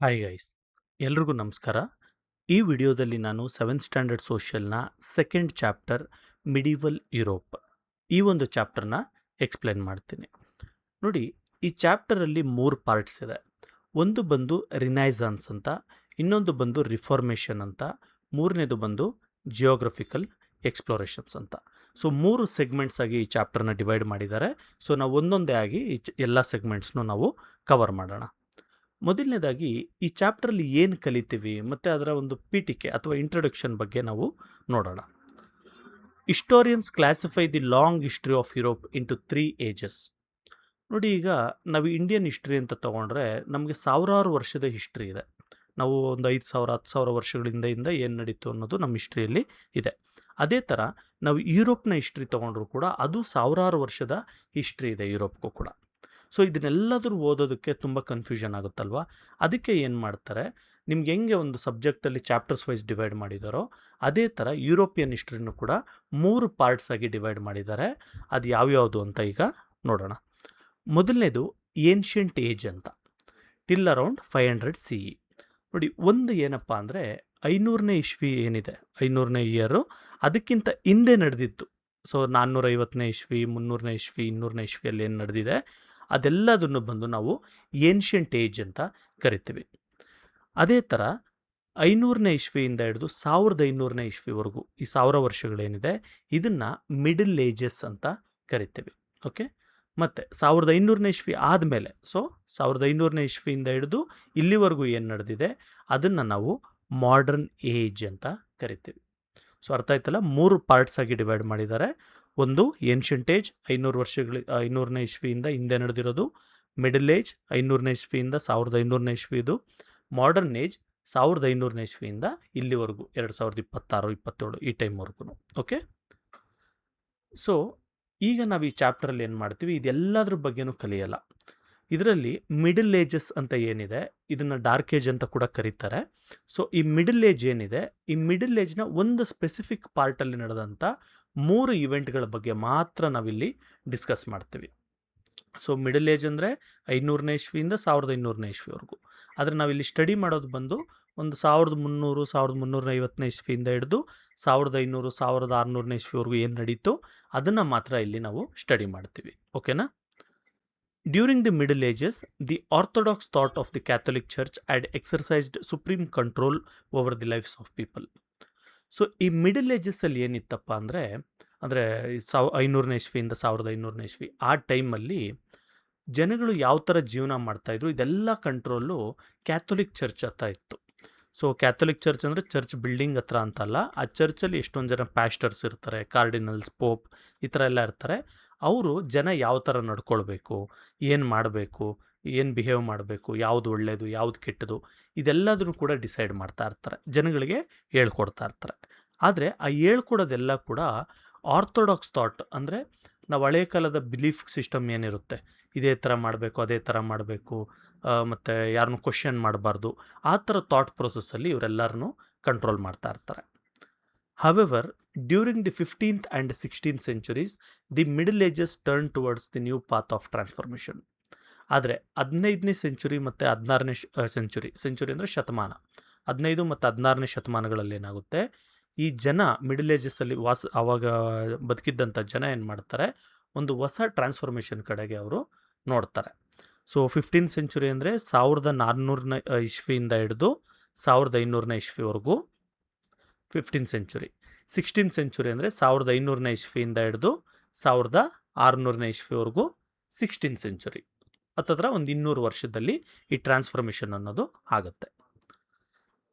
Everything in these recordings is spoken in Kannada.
ಹಾಯ್ ಗೈಸ್, ಎಲ್ರಿಗೂ ನಮಸ್ಕಾರ. ಈ ವಿಡಿಯೋದಲ್ಲಿ ನಾನು 7th ಸ್ಟ್ಯಾಂಡರ್ಡ್ ಸೋಷಿಯಲ್ನ ಸೆಕೆಂಡ್ ಚಾಪ್ಟರ್ ಮಿಡೀವಲ್ ಯುರೋಪ್ ಈ ಒಂದು ಚಾಪ್ಟರ್ನ ಎಕ್ಸ್ಪ್ಲೇನ್ ಮಾಡ್ತೀನಿ. ನೋಡಿ, ಈ ಚಾಪ್ಟರಲ್ಲಿ 3 ಪಾರ್ಟ್ಸ್ ಇದೆ. ಒಂದು ಬಂದು ರಿನೈಸಾನ್ಸ್ ಅಂತ, ಇನ್ನೊಂದು ಬಂದು ರಿಫಾರ್ಮೇಷನ್ ಅಂತ, ಮೂರನೇದು ಬಂದು ಜಿಯೋಗ್ರಫಿಕಲ್ ಎಕ್ಸ್ಪ್ಲೋರೇಷನ್ಸ್ ಅಂತ. ಸೊ 3 ಸೆಗ್ಮೆಂಟ್ಸ್ ಆಗಿ ಈ ಚಾಪ್ಟರ್ನ ಡಿವೈಡ್ ಮಾಡಿದ್ದಾರೆ. ಸೊ ನಾವು ಒಂದೊಂದೇ ಆಗಿ ಎಲ್ಲ ಸೆಗ್ಮೆಂಟ್ಸ್ನು ನಾವು ಕವರ್ ಮಾಡೋಣ. ಮೊದಲನೇದಾಗಿ ಈ ಚಾಪ್ಟ್ರಲ್ಲಿ ಏನು ಕಲಿತೀವಿ ಮತ್ತು ಅದರ ಒಂದು ಪೀಠಿಕೆ ಅಥವಾ ಇಂಟ್ರೊಡಕ್ಷನ್ ಬಗ್ಗೆ ನಾವು ನೋಡೋಣ. Historians classify the long history of Europe into 3 ages. ನೋಡಿ, ಈಗ ನಾವು ಇಂಡಿಯನ್ ಹಿಸ್ಟ್ರಿ ಅಂತ ತೊಗೊಂಡ್ರೆ ನಮಗೆ ಸಾವಿರಾರು ವರ್ಷದ ಹಿಸ್ಟ್ರಿ ಇದೆ. ನಾವು ಒಂದು 5,000 10,000 ವರ್ಷಗಳಿಂದ ಏನು ನಡೀತು ಅನ್ನೋದು ನಮ್ಮ ಹಿಸ್ಟ್ರಿಯಲ್ಲಿ ಇದೆ. ಅದೇ ಥರ ನಾವು ಯುರೋಪ್ನ ಹಿಸ್ಟ್ರಿ ತೊಗೊಂಡ್ರೂ ಕೂಡ ಅದು ಸಾವಿರಾರು ವರ್ಷದ ಹಿಸ್ಟ್ರಿ ಇದೆ ಯುರೋಪ್ಗೂ ಕೂಡ. ಸೊ ಇದನ್ನೆಲ್ಲದರೂ ಓದೋದಕ್ಕೆ ತುಂಬ ಕನ್ಫ್ಯೂಷನ್ ಆಗುತ್ತಲ್ವ. ಅದಕ್ಕೆ ಏನು ಮಾಡ್ತಾರೆ, ನಿಮ್ಗೆ ಹೆಂಗೆ ಒಂದು ಸಬ್ಜೆಕ್ಟಲ್ಲಿ ಚಾಪ್ಟರ್ಸ್ ವೈಸ್ ಡಿವೈಡ್ ಮಾಡಿದಾರೋ ಅದೇ ಥರ ಯುರೋಪಿಯನ್ ಹಿಸ್ಟ್ರಿನೂ ಕೂಡ 3 ಪಾರ್ಟ್ಸ್ ಆಗಿ ಡಿವೈಡ್ ಮಾಡಿದ್ದಾರೆ. ಅದು ಯಾವ್ಯಾವುದು ಅಂತ ಈಗ ನೋಡೋಣ. ಮೊದಲನೇದು ಏನ್ಷಿಯಂಟ್ ಏಜ್ ಅಂತ, ಟಿಲ್ ಅರೌಂಡ್ 500 CE. ನೋಡಿ, ಒಂದು ಏನಪ್ಪ ಅಂದರೆ 500ನೇ ಇಸ್ವಿ ಏನಿದೆ, 500ನೇ ಇಯರು, ಅದಕ್ಕಿಂತ ಹಿಂದೆ ನಡೆದಿತ್ತು. ಸೊ 450ನೇ ಇಸ್ವಿ, 300ನೇ ಇಸ್ವಿ, 200ನೇ ಇಸ್ವಿಯಲ್ಲಿ ಏನು ನಡೆದಿದೆ ಅದೆಲ್ಲದನ್ನು ಬಂದು ನಾವು ಏನ್ಷಿಯಂಟ್ ಏಜ್ ಅಂತ ಕರಿತೀವಿ. ಅದೇ ಥರ 500ನೇ ಇಸ್ವಿಯಿಂದ ಹಿಡಿದು 1500ನೇ ಇಸ್ವಿವರೆಗೂ ಈ 1000 ವರ್ಷಗಳೇನಿದೆ ಇದನ್ನು ಮಿಡಲ್ ಏಜಸ್ ಅಂತ ಕರಿತೀವಿ. ಓಕೆ, ಮತ್ತು 1500ನೇ ಇಸ್ವಿ ಆದಮೇಲೆ, ಸೊ 1500ನೇ ಇಸ್ವಿಯಿಂದ ಹಿಡಿದು ಇಲ್ಲಿವರೆಗೂ ಏನು ನಡೆದಿದೆ ಅದನ್ನು ನಾವು ಮಾಡರ್ನ್ ಏಜ್ ಅಂತ ಕರಿತೀವಿ. ಸೊ ಅರ್ಥ ಆಯ್ತಲ್ಲ, 3 ಪಾರ್ಟ್ಸ್ ಆಗಿ ಡಿವೈಡ್ ಮಾಡಿದ್ದಾರೆ. ಒಂದು ಏನ್ಷಿಯಂಟ್ ಏಜ್ 500ನೇ ಇಸ್ವಿಯಿಂದ ಹಿಂದೆ ನಡೆದಿರೋದು, ಮಿಡಲ್ ಏಜ್ 500ನೇ ಇಸ್ವಿಯಿಂದ 1500ನೇ ಇಸ್ವಿದು, ಮಾಡರ್ನ್ ಏಜ್ 1500ನೇ ಇಸ್ವಿಯಿಂದ ಇಲ್ಲಿವರೆಗೂ 2026-27 ಈ ಟೈಮ್ವರೆಗೂ. ಓಕೆ, ಸೊ ಈಗ ನಾವು ಈ ಚಾಪ್ಟ್ರಲ್ಲಿ ಏನು ಮಾಡ್ತೀವಿ, ಇದೆಲ್ಲದ್ರ ಬಗ್ಗೆನೂ ಕಲಿಯಲ್ಲ. ಇದರಲ್ಲಿ ಮಿಡಲ್ ಏಜಸ್ ಅಂತ ಏನಿದೆ ಇದನ್ನು ಡಾರ್ಕ್ ಏಜ್ ಅಂತ ಕೂಡ ಕರೀತಾರೆ. ಸೊ ಈ ಮಿಡಲ್ ಏಜ್ ಏನಿದೆ, ಈ ಮಿಡಲ್ ಏಜ್ನ ಒಂದು ಸ್ಪೆಸಿಫಿಕ್ ಪಾರ್ಟಲ್ಲಿ ನಡೆದಂಥ 3 ಇವೆಂಟ್ಗಳ ಬಗ್ಗೆ ಮಾತ್ರ ನಾವಿಲ್ಲಿ ಡಿಸ್ಕಸ್ ಮಾಡ್ತೀವಿ. ಸೊ ಮಿಡಲ್ ಏಜ್ ಅಂದರೆ 500ನೇ ಇಸ್ವಿಯಿಂದ 1500ನೇ ಇಸ್ವಿವರೆಗೂ. ಆದರೆ ನಾವಿಲ್ಲಿ ಸ್ಟಡಿ ಮಾಡೋದು ಬಂದು ಒಂದು 1300 1350ನೇ ಇಸ್ವಿಯಿಂದ ಹಿಡಿದು 1500 1600ನೇ ಇಸ್ವಿವರೆಗೂ ಏನು ನಡೀತು ಅದನ್ನು ಮಾತ್ರ ಇಲ್ಲಿ ನಾವು ಸ್ಟಡಿ ಮಾಡ್ತೀವಿ. ಓಕೆನಾ? During the Middle Ages, the Orthodox thought of the Catholic Church had exercised supreme control over the lives of people. So ಈ ಮಿಡಲ್ ಏಜಸ್ಸಲ್ಲಿ ಏನಿತ್ತಪ್ಪ ಅಂದರೆ 500ನೇ ಇಸ್ವಿಯಿಂದ 1500ನೇ ಇಸ್ವಿ ಆ ಟೈಮಲ್ಲಿ ಜನಗಳು ಯಾವ ಥರ ಜೀವನ ಮಾಡ್ತಾಯಿದ್ರು ಇದೆಲ್ಲ ಕಂಟ್ರೋಲು ಕ್ಯಾಥೋಲಿಕ್ ಚರ್ಚ್ ಹತ್ರ ಇತ್ತು. ಸೊ ಕ್ಯಾಥೋಲಿಕ್ ಚರ್ಚ್ ಅಂದರೆ ಚರ್ಚ್ ಬಿಲ್ಡಿಂಗ್ ಹತ್ರ ಅಂತಲ್ಲ, ಆ ಚರ್ಚಲ್ಲಿ ಎಷ್ಟೊಂದು ಜನ ಪ್ಯಾಸ್ಟರ್ಸ್ ಇರ್ತಾರೆ, ಕಾರ್ಡಿನಲ್ಸ್, ಪೋಪ್ ಈ ಥರ ಎಲ್ಲ ಇರ್ತಾರೆ. ಅವರು ಜನ ಯಾವ ಥರ ನಡ್ಕೊಳ್ಬೇಕು, ಏನು ಮಾಡಬೇಕು, ಏನು ಬಿಹೇವ್ ಮಾಡಬೇಕು, ಯಾವುದು ಒಳ್ಳೆಯದು ಯಾವುದು ಕೆಟ್ಟದು ಇದೆಲ್ಲದನ್ನು ಕೂಡ ಡಿಸೈಡ್ ಮಾಡ್ತಾ ಇರ್ತಾರೆ, ಜನಗಳಿಗೆ ಹೇಳ್ಕೊಡ್ತಾ ಇರ್ತಾರೆ. ಆದರೆ ಆ ಹೇಳ್ಕೊಡೋದೆಲ್ಲ ಕೂಡ ಆರ್ಥೋಡಾಕ್ಸ್ ಥಾಟ್, ಅಂದರೆ ನಾವು ಹಳೆ ಕಾಲದ ಬಿಲೀಫ್ ಸಿಸ್ಟಮ್ ಏನಿರುತ್ತೆ, ಇದೇ ಥರ ಮಾಡಬೇಕು ಅದೇ ಥರ ಮಾಡಬೇಕು, ಮತ್ತು ಯಾರನ್ನೂ ಕ್ವಶನ್ ಮಾಡಬಾರ್ದು, ಆ ಥರ ಥಾಟ್ ಪ್ರೊಸೆಸ್ಸಲ್ಲಿ ಇವರೆಲ್ಲರನ್ನೂ ಕಂಟ್ರೋಲ್ ಮಾಡ್ತಾ ಇರ್ತಾರೆ. However, during the 15th and 16th centuries, the middle ages turn towards the new path of transformation. ಆದರೆ 15ನೇ ಸೆಂಚುರಿ ಮತ್ತು 16ನೇ ಸೆಂಚುರಿ ಅಂದರೆ ಶತಮಾನ, 15 ಮತ್ತು 16ನೇ ಶತಮಾನಗಳಲ್ಲಿ ಏನಾಗುತ್ತೆ, ಈ ಜನ ಮಿಡಲ್ ಏಜಸ್ಸಲ್ಲಿ ಆವಾಗ ಬದುಕಿದ್ದಂಥ ಜನ ಏನು ಮಾಡ್ತಾರೆ, ಒಂದು ಹೊಸ ಟ್ರಾನ್ಸ್ಫಾರ್ಮೇಷನ್ ಕಡೆಗೆ ಅವರು ನೋಡ್ತಾರೆ. ಸೊ 15th ಸೆಂಚುರಿ ಅಂದರೆ 1400ನೇ ಇಸ್ವಿಯಿಂದ ಹಿಡಿದು 1500ನೇ ಇಸ್ವಿವರೆಗೂ 15th ಸೆಂಚುರಿ. 16th ಸೆಂಚುರಿ ಅಂದರೆ 1500ನೇ ಇಸ್ವಿಯಿಂದ ಹಿಡಿದು 1600ನೇ ಇಸ್ವಿವರೆಗೂ 16th ಸೆಂಚುರಿ. ಹತ್ತತ್ರ ಒಂದು 200 ವರ್ಷದಲ್ಲಿ ಈ ಟ್ರಾನ್ಸ್ಫಾರ್ಮೇಷನ್ ಅನ್ನೋದು ಆಗುತ್ತೆ.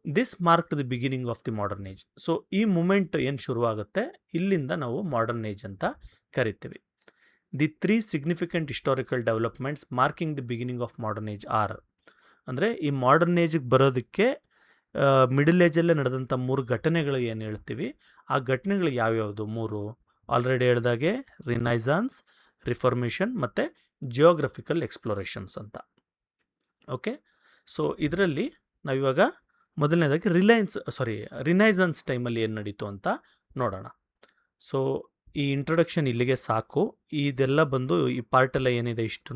This marked the beginning of the modern age. So ಈ ಮೂಮೆಂಟ್ ಏನು ಶುರುವಾಗುತ್ತೆ ಇಲ್ಲಿಂದ ನಾವು ಮಾಡರ್ನ್ ಏಜ್ ಅಂತ ಕರಿತೀವಿ. The 3 significant historical developments marking the beginning of modern age are, ಅಂದರೆ ಈ ಮಾಡರ್ನ್ ಏಜಿಗೆ ಬರೋದಕ್ಕೆ ಮಿಡಲ್ ಏಜಲ್ಲೇ ನಡೆದಂಥ 3 ಘಟನೆಗಳು ಏನು ಹೇಳ್ತೀವಿ, ಆ ಘಟನೆಗಳು ಯಾವ್ಯಾವುದು 3 ಆಲ್ರೆಡಿ ಹೇಳ್ದಾಗೆ ರಿನೈಸಾನ್ಸ್, ರಿಫಾರ್ಮೇಷನ್ ಮತ್ತು ಜಿಯೋಗ್ರಫಿಕಲ್ ಎಕ್ಸ್ಪ್ಲೋರೇಷನ್ಸ್ ಅಂತ. ಓಕೆ, ಸೊ ಇದರಲ್ಲಿ ನಾವಿವಾಗ ಮೊದಲನೇದಾಗಿ ರಿನೈಸಾನ್ಸ್ ಟೈಮಲ್ಲಿ ಏನು ನಡೀತು ಅಂತ ನೋಡೋಣ. ಸೊ ಈ ಇಂಟ್ರೊಡಕ್ಷನ್ ಇಲ್ಲಿಗೆ ಸಾಕು. ಇದೆಲ್ಲ ಬಂದು ಈ ಪಾರ್ಟ್ ಎಲ್ಲ ಏನಿದೆ ಇಷ್ಟು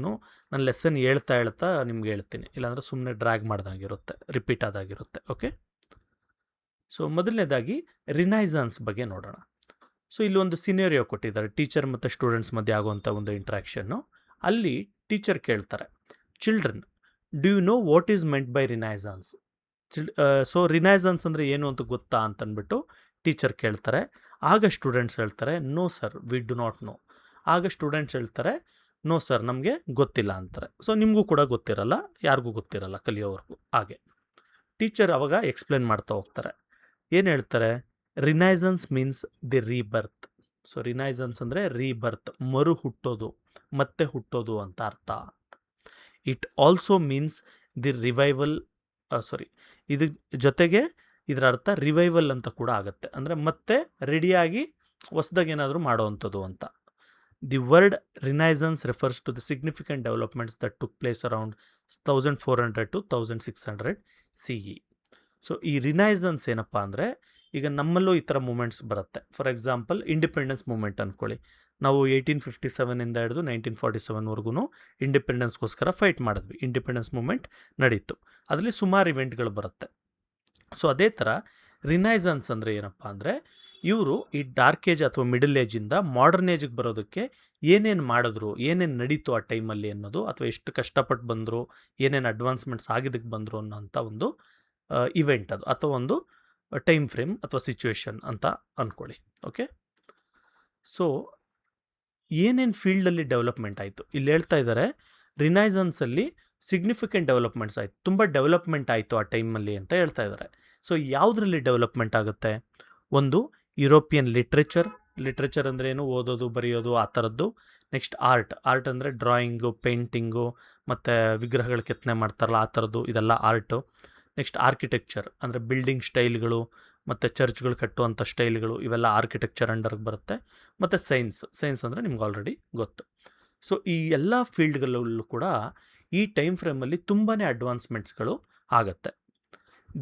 ನಾನು ಲೆಸನ್ ಹೇಳ್ತಾ ನಿಮ್ಗೆ ಹೇಳ್ತೀನಿ, ಇಲ್ಲಾಂದರೆ ಸುಮ್ಮನೆ ಡ್ರ್ಯಾಗ್ ಮಾಡ್ದಂಗಿರುತ್ತೆ, ರಿಪೀಟ್ ಆದಾಗಿರುತ್ತೆ. ಓಕೆ, ಸೊ ಮೊದಲನೇದಾಗಿ ರಿನೈಸನ್ಸ್ ಬಗ್ಗೆ ನೋಡೋಣ. ಸೊ ಇಲ್ಲಿ ಒಂದು ಸಿನೇರಿಯೋ ಕೊಟ್ಟಿದ್ದಾರೆ, ಟೀಚರ್ ಮತ್ತು ಸ್ಟೂಡೆಂಟ್ಸ್ ಮಧ್ಯೆ ಆಗುವಂಥ ಒಂದು ಇಂಟ್ರಾಕ್ಷನ್ನು. ಅಲ್ಲಿ ಟೀಚರ್ ಕೇಳ್ತಾರೆ, children do you know what is meant by renaissance? So renaissance ಅಂದರೆ ಏನು ಅಂತ ಗೊತ್ತಾ ಅಂತಂದ್ಬಿಟ್ಟು ಟೀಚರ್ ಕೇಳ್ತಾರೆ. ಆಗ ಸ್ಟೂಡೆಂಟ್ಸ್ ಹೇಳ್ತಾರೆ, no sir we do not know. ಆಗ ಸ್ಟೂಡೆಂಟ್ಸ್ ಹೇಳ್ತಾರೆ, ನೋ ಸರ್ ನಮಗೆ ಗೊತ್ತಿಲ್ಲ ಅಂತಾರೆ. ಸೊ ನಿಮಗೂ ಕೂಡ ಗೊತ್ತಿರಲ್ಲ, ಯಾರಿಗೂ ಗೊತ್ತಿರಲ್ಲ ಕಲಿಯೋವರೆಗೂ. ಹಾಗೆ ಟೀಚರ್ ಅವಾಗ ಎಕ್ಸ್ಪ್ಲೇನ್ ಮಾಡ್ತಾ ಹೋಗ್ತಾರೆ. ಏನು ಹೇಳ್ತಾರೆ? Renaissance means the rebirth. So renaissance ಅಂದರೆ ರೀಬರ್ತ್, ಮರು ಹುಟ್ಟೋದು, ಮತ್ತೆ ಹುಟ್ಟೋದು ಅಂತ ಅರ್ಥ. It also means the revival, ಇದ್ರ ಜೊತೆಗೆ ಇದರ ಅರ್ಥ ರಿವೈವಲ್ ಅಂತ ಕೂಡ ಆಗುತ್ತೆ, ಅಂದರೆ ಮತ್ತೆ ರೆಡಿಯಾಗಿ ಹೊಸದಾಗಿ ಏನಾದರೂ ಮಾಡೋವಂಥದ್ದು ಅಂತ. The word renaissance refers to the significant developments that took place around 1400 to 1600 CE. So ಈ ರಿನೈಸನ್ಸ್ ಏನಪ್ಪ ಅಂದರೆ, ಈಗ ನಮ್ಮಲ್ಲೂ ಈ ಥರ ಮೂಮೆಂಟ್ಸ್ ಬರುತ್ತೆ. ಫಾರ್ ಎಕ್ಸಾಂಪಲ್ ಇಂಡಿಪೆಂಡೆನ್ಸ್ ಮೂಮೆಂಟ್ ಅಂದ್ಕೊಳ್ಳಿ. ನಾವು 1857 ಹಿಡಿದು 1947ವರೆಗೂ ಇಂಡಿಪೆಂಡೆನ್ಸ್ಗೋಸ್ಕರ ಫೈಟ್ ಮಾಡಿದ್ವಿ. ಇಂಡಿಪೆಂಡೆನ್ಸ್ ಮೂಮೆಂಟ್ ನಡೀತು, ಅದರಲ್ಲಿ ಸುಮಾರು ಇವೆಂಟ್ಗಳು ಬರುತ್ತೆ. ಸೊ ಅದೇ ಥರ ರಿನೈಸನ್ಸ್ ಅಂದರೆ ಏನಪ್ಪ ಅಂದರೆ, ಇವರು ಈ ಡಾರ್ಕ್ ಏಜ್ ಅಥವಾ ಮಿಡಲ್ ಏಜಿಂದ ಮಾಡರ್ನ್ ಏಜಿಗೆ ಬರೋದಕ್ಕೆ ಏನೇನು ಮಾಡಿದ್ರು, ಏನೇನು ನಡೀತು ಆ ಟೈಮಲ್ಲಿ ಅನ್ನೋದು, ಅಥವಾ ಎಷ್ಟು ಕಷ್ಟಪಟ್ಟು ಬಂದರು, ಏನೇನು ಅಡ್ವಾನ್ಸ್ಮೆಂಟ್ಸ್ ಆಗಿದ್ದಕ್ಕೆ ಬಂದರು ಅನ್ನೋಂಥ ಒಂದು ಇವೆಂಟ್ ಅದು, ಅಥವಾ ಒಂದು ಟೈಮ್ ಫ್ರೇಮ್ ಅಥವಾ ಸಿಚುವೇಶನ್ ಅಂತ ಅಂದ್ಕೊಳ್ಳಿ. ಓಕೆ, ಸೊ ಏನೇನು ಫೀಲ್ಡಲ್ಲಿ ಡೆವಲಪ್ಮೆಂಟ್ ಆಯಿತು ಇಲ್ಲಿ ಹೇಳ್ತಾ ಇದ್ದಾರೆ. ರಿನೈಸನ್ಸಲ್ಲಿ ಸಿಗ್ನಿಫಿಕೆಂಟ್ ಡೆವಲಪ್ಮೆಂಟ್ಸ್ ಆಯಿತು, ತುಂಬ ಡೆವಲಪ್ಮೆಂಟ್ ಆಯಿತು ಆ ಟೈಮಲ್ಲಿ ಅಂತ ಹೇಳ್ತಾ ಇದ್ದಾರೆ. ಸೊ ಯಾವುದರಲ್ಲಿ ಡೆವಲಪ್ಮೆಂಟ್ ಆಗುತ್ತೆ? ಒಂದು ಯುರೋಪಿಯನ್ ಲಿಟ್ರೇಚರ್ ಅಂದರೆ ಏನು, ಓದೋದು ಬರೆಯೋದು ಆ ಥರದ್ದು. ನೆಕ್ಸ್ಟ್ ಆರ್ಟ್ ಅಂದರೆ ಡ್ರಾಯಿಂಗು, ಪೇಂಟಿಂಗು, ಮತ್ತು ವಿಗ್ರಹಗಳು ಕೆತ್ತನೆ ಮಾಡ್ತಾರಲ್ಲ ಆ ಥರದ್ದು, ಇದೆಲ್ಲ ಆರ್ಟು. ನೆಕ್ಸ್ಟ್ ಆರ್ಕಿಟೆಕ್ಚರ್ ಅಂದರೆ ಬಿಲ್ಡಿಂಗ್ ಸ್ಟೈಲ್ಗಳು ಮತ್ತು ಚರ್ಚ್ಗಳು ಕಟ್ಟುವಂಥ ಸ್ಟೈಲ್ಗಳು, ಇವೆಲ್ಲ ಆರ್ಕಿಟೆಕ್ಚರ್ ಅಂಡರ್ಗೆ ಬರುತ್ತೆ. ಮತ್ತು ಸೈನ್ಸ್ ಅಂದರೆ ನಿಮ್ಗೆ ಆಲ್ರೆಡಿ ಗೊತ್ತು. ಸೊ ಈ ಎಲ್ಲ ಫೀಲ್ಡ್ಗಳಲ್ಲೂ ಕೂಡ ಈ ಟೈಮ್ ಫ್ರೇಮಲ್ಲಿ ತುಂಬಾ ಅಡ್ವಾನ್ಸ್ಮೆಂಟ್ಸ್ಗಳು ಆಗುತ್ತೆ.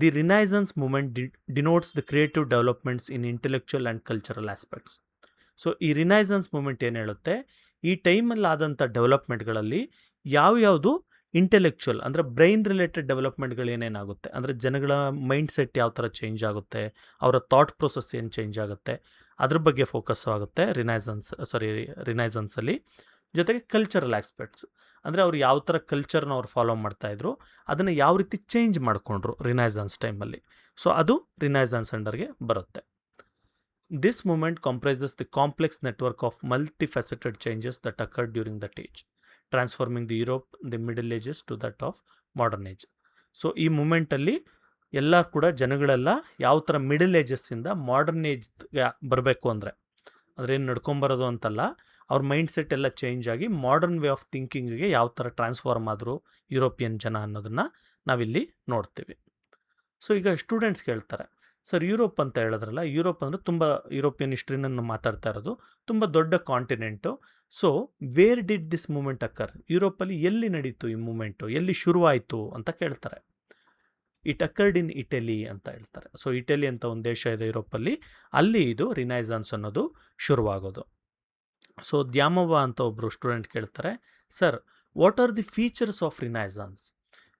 The renaissance movement denotes the creative developments in intellectual and cultural aspects. So ಈ ರಿನೈಸನ್ಸ್ ಮೂಮೆಂಟ್ ಏನು ಹೇಳುತ್ತೆ, ಈ ಟೈಮಲ್ಲಿ ಆದಂಥ ಡೆವಲಪ್ಮೆಂಟ್ಗಳಲ್ಲಿ ಯಾವ್ಯಾವುದು ಇಂಟೆಲೆಕ್ಚುಯಲ್ ಅಂದರೆ ಬ್ರೈನ್ ರಿಲೇಟೆಡ್ ಡೆವಲಪ್ಮೆಂಟ್ಗಳು ಏನೇನಾಗುತ್ತೆ, ಅಂದರೆ ಜನಗಳ ಮೈಂಡ್ ಸೆಟ್ ಯಾವ ಥರ ಚೇಂಜ್ ಆಗುತ್ತೆ, ಅವರ ಥಾಟ್ ಪ್ರೊಸೆಸ್ ಏನು ಚೇಂಜ್ ಆಗುತ್ತೆ, ಅದ್ರ ಬಗ್ಗೆ ಫೋಕಸ್ ಆಗುತ್ತೆ ರಿನೈಸನ್ಸಲ್ಲಿ. ಜೊತೆಗೆ ಕಲ್ಚರಲ್ ಆಸ್ಪೆಕ್ಟ್ಸ್ ಅಂದರೆ ಅವ್ರು ಯಾವ ಥರ ಕಲ್ಚರ್ನ ಅವ್ರು ಫಾಲೋ ಮಾಡ್ತಾಯಿದ್ರು, ಅದನ್ನು ಯಾವ ರೀತಿ ಚೇಂಜ್ ಮಾಡಿಕೊಂಡ್ರು ರಿನೈಸನ್ಸ್ ಟೈಮಲ್ಲಿ. ಸೊ ಅದು ರಿನೈಸನ್ಸ್ ಅಂಡರ್ಗೆ ಬರುತ್ತೆ. This movement comprises the complex network of multifaceted changes that occurred during that age, transforming the Europe the middle ages to that of modern age. So ಈ ಮೂಮೆಂಟಲ್ಲಿ ಎಲ್ಲ ಕೂಡ ಜನಗಳೆಲ್ಲ ಯಾವ ಥರ ಮಿಡಲ್ ಏಜಸ್ಸಿಂದ ಮಾಡರ್ನ್ ಏಜ್ಗೆ ಬರಬೇಕು ಅಂದರೆ ಏನು ನಡ್ಕೊಂಬರೋದು ಅಂತಲ್ಲ, ಅವ್ರ ಮೈಂಡ್ ಸೆಟ್ ಎಲ್ಲ ಚೇಂಜ್ ಆಗಿ ಮಾಡರ್ನ್ ವೇ ಆಫ್ ಥಿಂಕಿಂಗಿಗೆ ಯಾವ ಥರ ಟ್ರಾನ್ಸ್ಫಾರ್ಮ್ ಆದರು ಯುರೋಪಿಯನ್ ಜನ ಅನ್ನೋದನ್ನು ನಾವಿಲ್ಲಿ ನೋಡ್ತೀವಿ. ಸೊ ಈಗ ಸ್ಟೂಡೆಂಟ್ಸ್ ಕೇಳ್ತಾರೆ, ಸರ್ ಯುರೋಪ್ ಅಂತ ಹೇಳಿದ್ರಲ್ಲ, ಯುರೋಪ್ ಅಂದರೆ ತುಂಬ ಯುರೋಪಿಯನ್ ಹಿಸ್ಟ್ರಿನ ಮಾತಾಡ್ತಾ ಇರೋದು, ತುಂಬ ದೊಡ್ಡ continent. So where did this movement occur? ಯುರೋಪಲ್ಲಿ ಎಲ್ಲಿ ನಡೀತು ಈ ಮೂಮೆಂಟು, ಎಲ್ಲಿ ಶುರುವಾಯಿತು ಅಂತ ಕೇಳ್ತಾರೆ. ಇಟ್ ಅಕರ್ಡ್ ಇನ್ ಇಟಲಿ ಅಂತ ಹೇಳ್ತಾರೆ. ಸೊ ಇಟಲಿ ಅಂತ ಒಂದು ದೇಶ ಇದೆ ಯುರೋಪಲ್ಲಿ, ಅಲ್ಲಿ ಇದು ರಿನೈಸನ್ಸ್ ಅನ್ನೋದು ಶುರುವಾಗೋದು. ಸೊ ದ್ಯಾಮವ್ವ ಅಂತ ಒಬ್ಬರು ಸ್ಟೂಡೆಂಟ್ ಕೇಳ್ತಾರೆ, sir what are the features of Renaissance?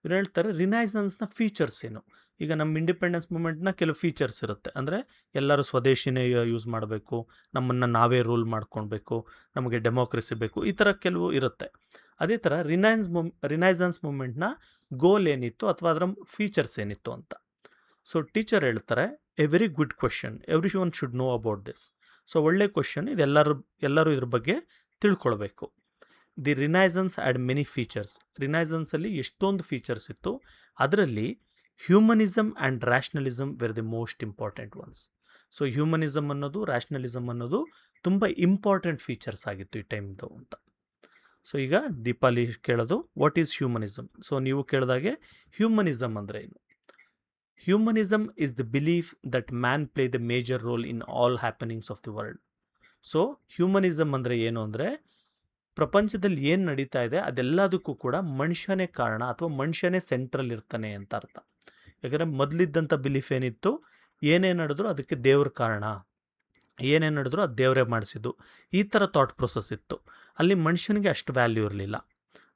ಇವ್ರು ಹೇಳ್ತಾರೆ, ರಿನೈಸನ್ಸ್ನ ಫೀಚರ್ಸ್ ಏನು? ಈಗ ನಮ್ಮ ಇಂಡಿಪೆಂಡೆನ್ಸ್ ಮೂಮೆಂಟ್ನ ಕೆಲವು ಫೀಚರ್ಸ್ ಇರುತ್ತೆ, ಅಂದರೆ ಎಲ್ಲರೂ ಸ್ವದೇಶಿನೇ ಯೂಸ್ ಮಾಡಬೇಕು, ನಮ್ಮನ್ನು ನಾವೇ ರೂಲ್ ಮಾಡ್ಕೊಳ್ಬೇಕು, ನಮಗೆ ಡೆಮೋಕ್ರಸಿ ಬೇಕು, ಈ ಥರ ಕೆಲವು ಇರುತ್ತೆ. ಅದೇ ಥರ ರಿನೈಸನ್ಸ್ ಮೂಮೆಂಟ್ನ ಗೋಲ್ ಏನಿತ್ತು ಅಥವಾ ಅದರ ಫೀಚರ್ಸ್ ಏನಿತ್ತು ಅಂತ. ಸೊ ಟೀಚರ್ ಹೇಳ್ತಾರೆ, a very good question, everyone should know about this. So ಒಳ್ಳೆ ಕ್ವೆಶನ್, ಎಲ್ಲರೂ ಇದ್ರ ಬಗ್ಗೆ ತಿಳ್ಕೊಳ್ಬೇಕು. The renaissance had many features. ರಿನೈಸನ್ಸಲ್ಲಿ ಎಷ್ಟೊಂದು ಫೀಚರ್ಸ್ ಇತ್ತು, ಅದರಲ್ಲಿ humanism and rationalism were the most important ones. So humanism ಅನ್ನೋದು, ರ್ಯಾಷನಲಿಸಮ್ ಅನ್ನೋದು ತುಂಬ ಇಂಪಾರ್ಟೆಂಟ್ ಫೀಚರ್ಸ್ ಆಗಿತ್ತು ಈ ಟೈಮ್ದು ಅಂತ. ಸೊ ಈಗ ದೀಪಾಲಿ ಕೇಳೋದು, ವಾಟ್ ಈಸ್ ಹ್ಯೂಮನಿಸಮ್? ಸೊ ನೀವು ಕೇಳಿದಾಗೆ ಹ್ಯೂಮನಿಸಮ್ ಅಂದರೆ ಏನು? Humanism is the belief that man play the major role in all happenings of the world. So humanism ಅಂದರೆ ಏನು ಅಂದರೆ, ಪ್ರಪಂಚದಲ್ಲಿ ಏನು ನಡೀತಾ ಇದೆ ಅದೆಲ್ಲದಕ್ಕೂ ಕೂಡ ಮನುಷ್ಯನೇ ಕಾರಣ ಅಥವಾ ಮನುಷ್ಯನೇ ಸೆಂಟ್ರಲ್ ಇರ್ತಾನೆ ಅಂತ ಅರ್ಥ. ಯಾಕಂದರೆ ಮೊದಲಿದ್ದಂಥ ಬಿಲೀಫ್ ಏನಿತ್ತು, ಏನೇ ನಡೆದ್ರು ಅದಕ್ಕೆ ದೇವ್ರ ಕಾರಣ, ಏನೇನು ನಡೆದ್ರು ಅದು ದೇವರೇ ಮಾಡಿಸಿದ್ದು, ಈ ಥರ ಥಾಟ್ ಪ್ರೊಸೆಸ್ ಇತ್ತು. ಅಲ್ಲಿ ಮನುಷ್ಯನಿಗೆ ಅಷ್ಟು ವ್ಯಾಲ್ಯೂ ಇರಲಿಲ್ಲ.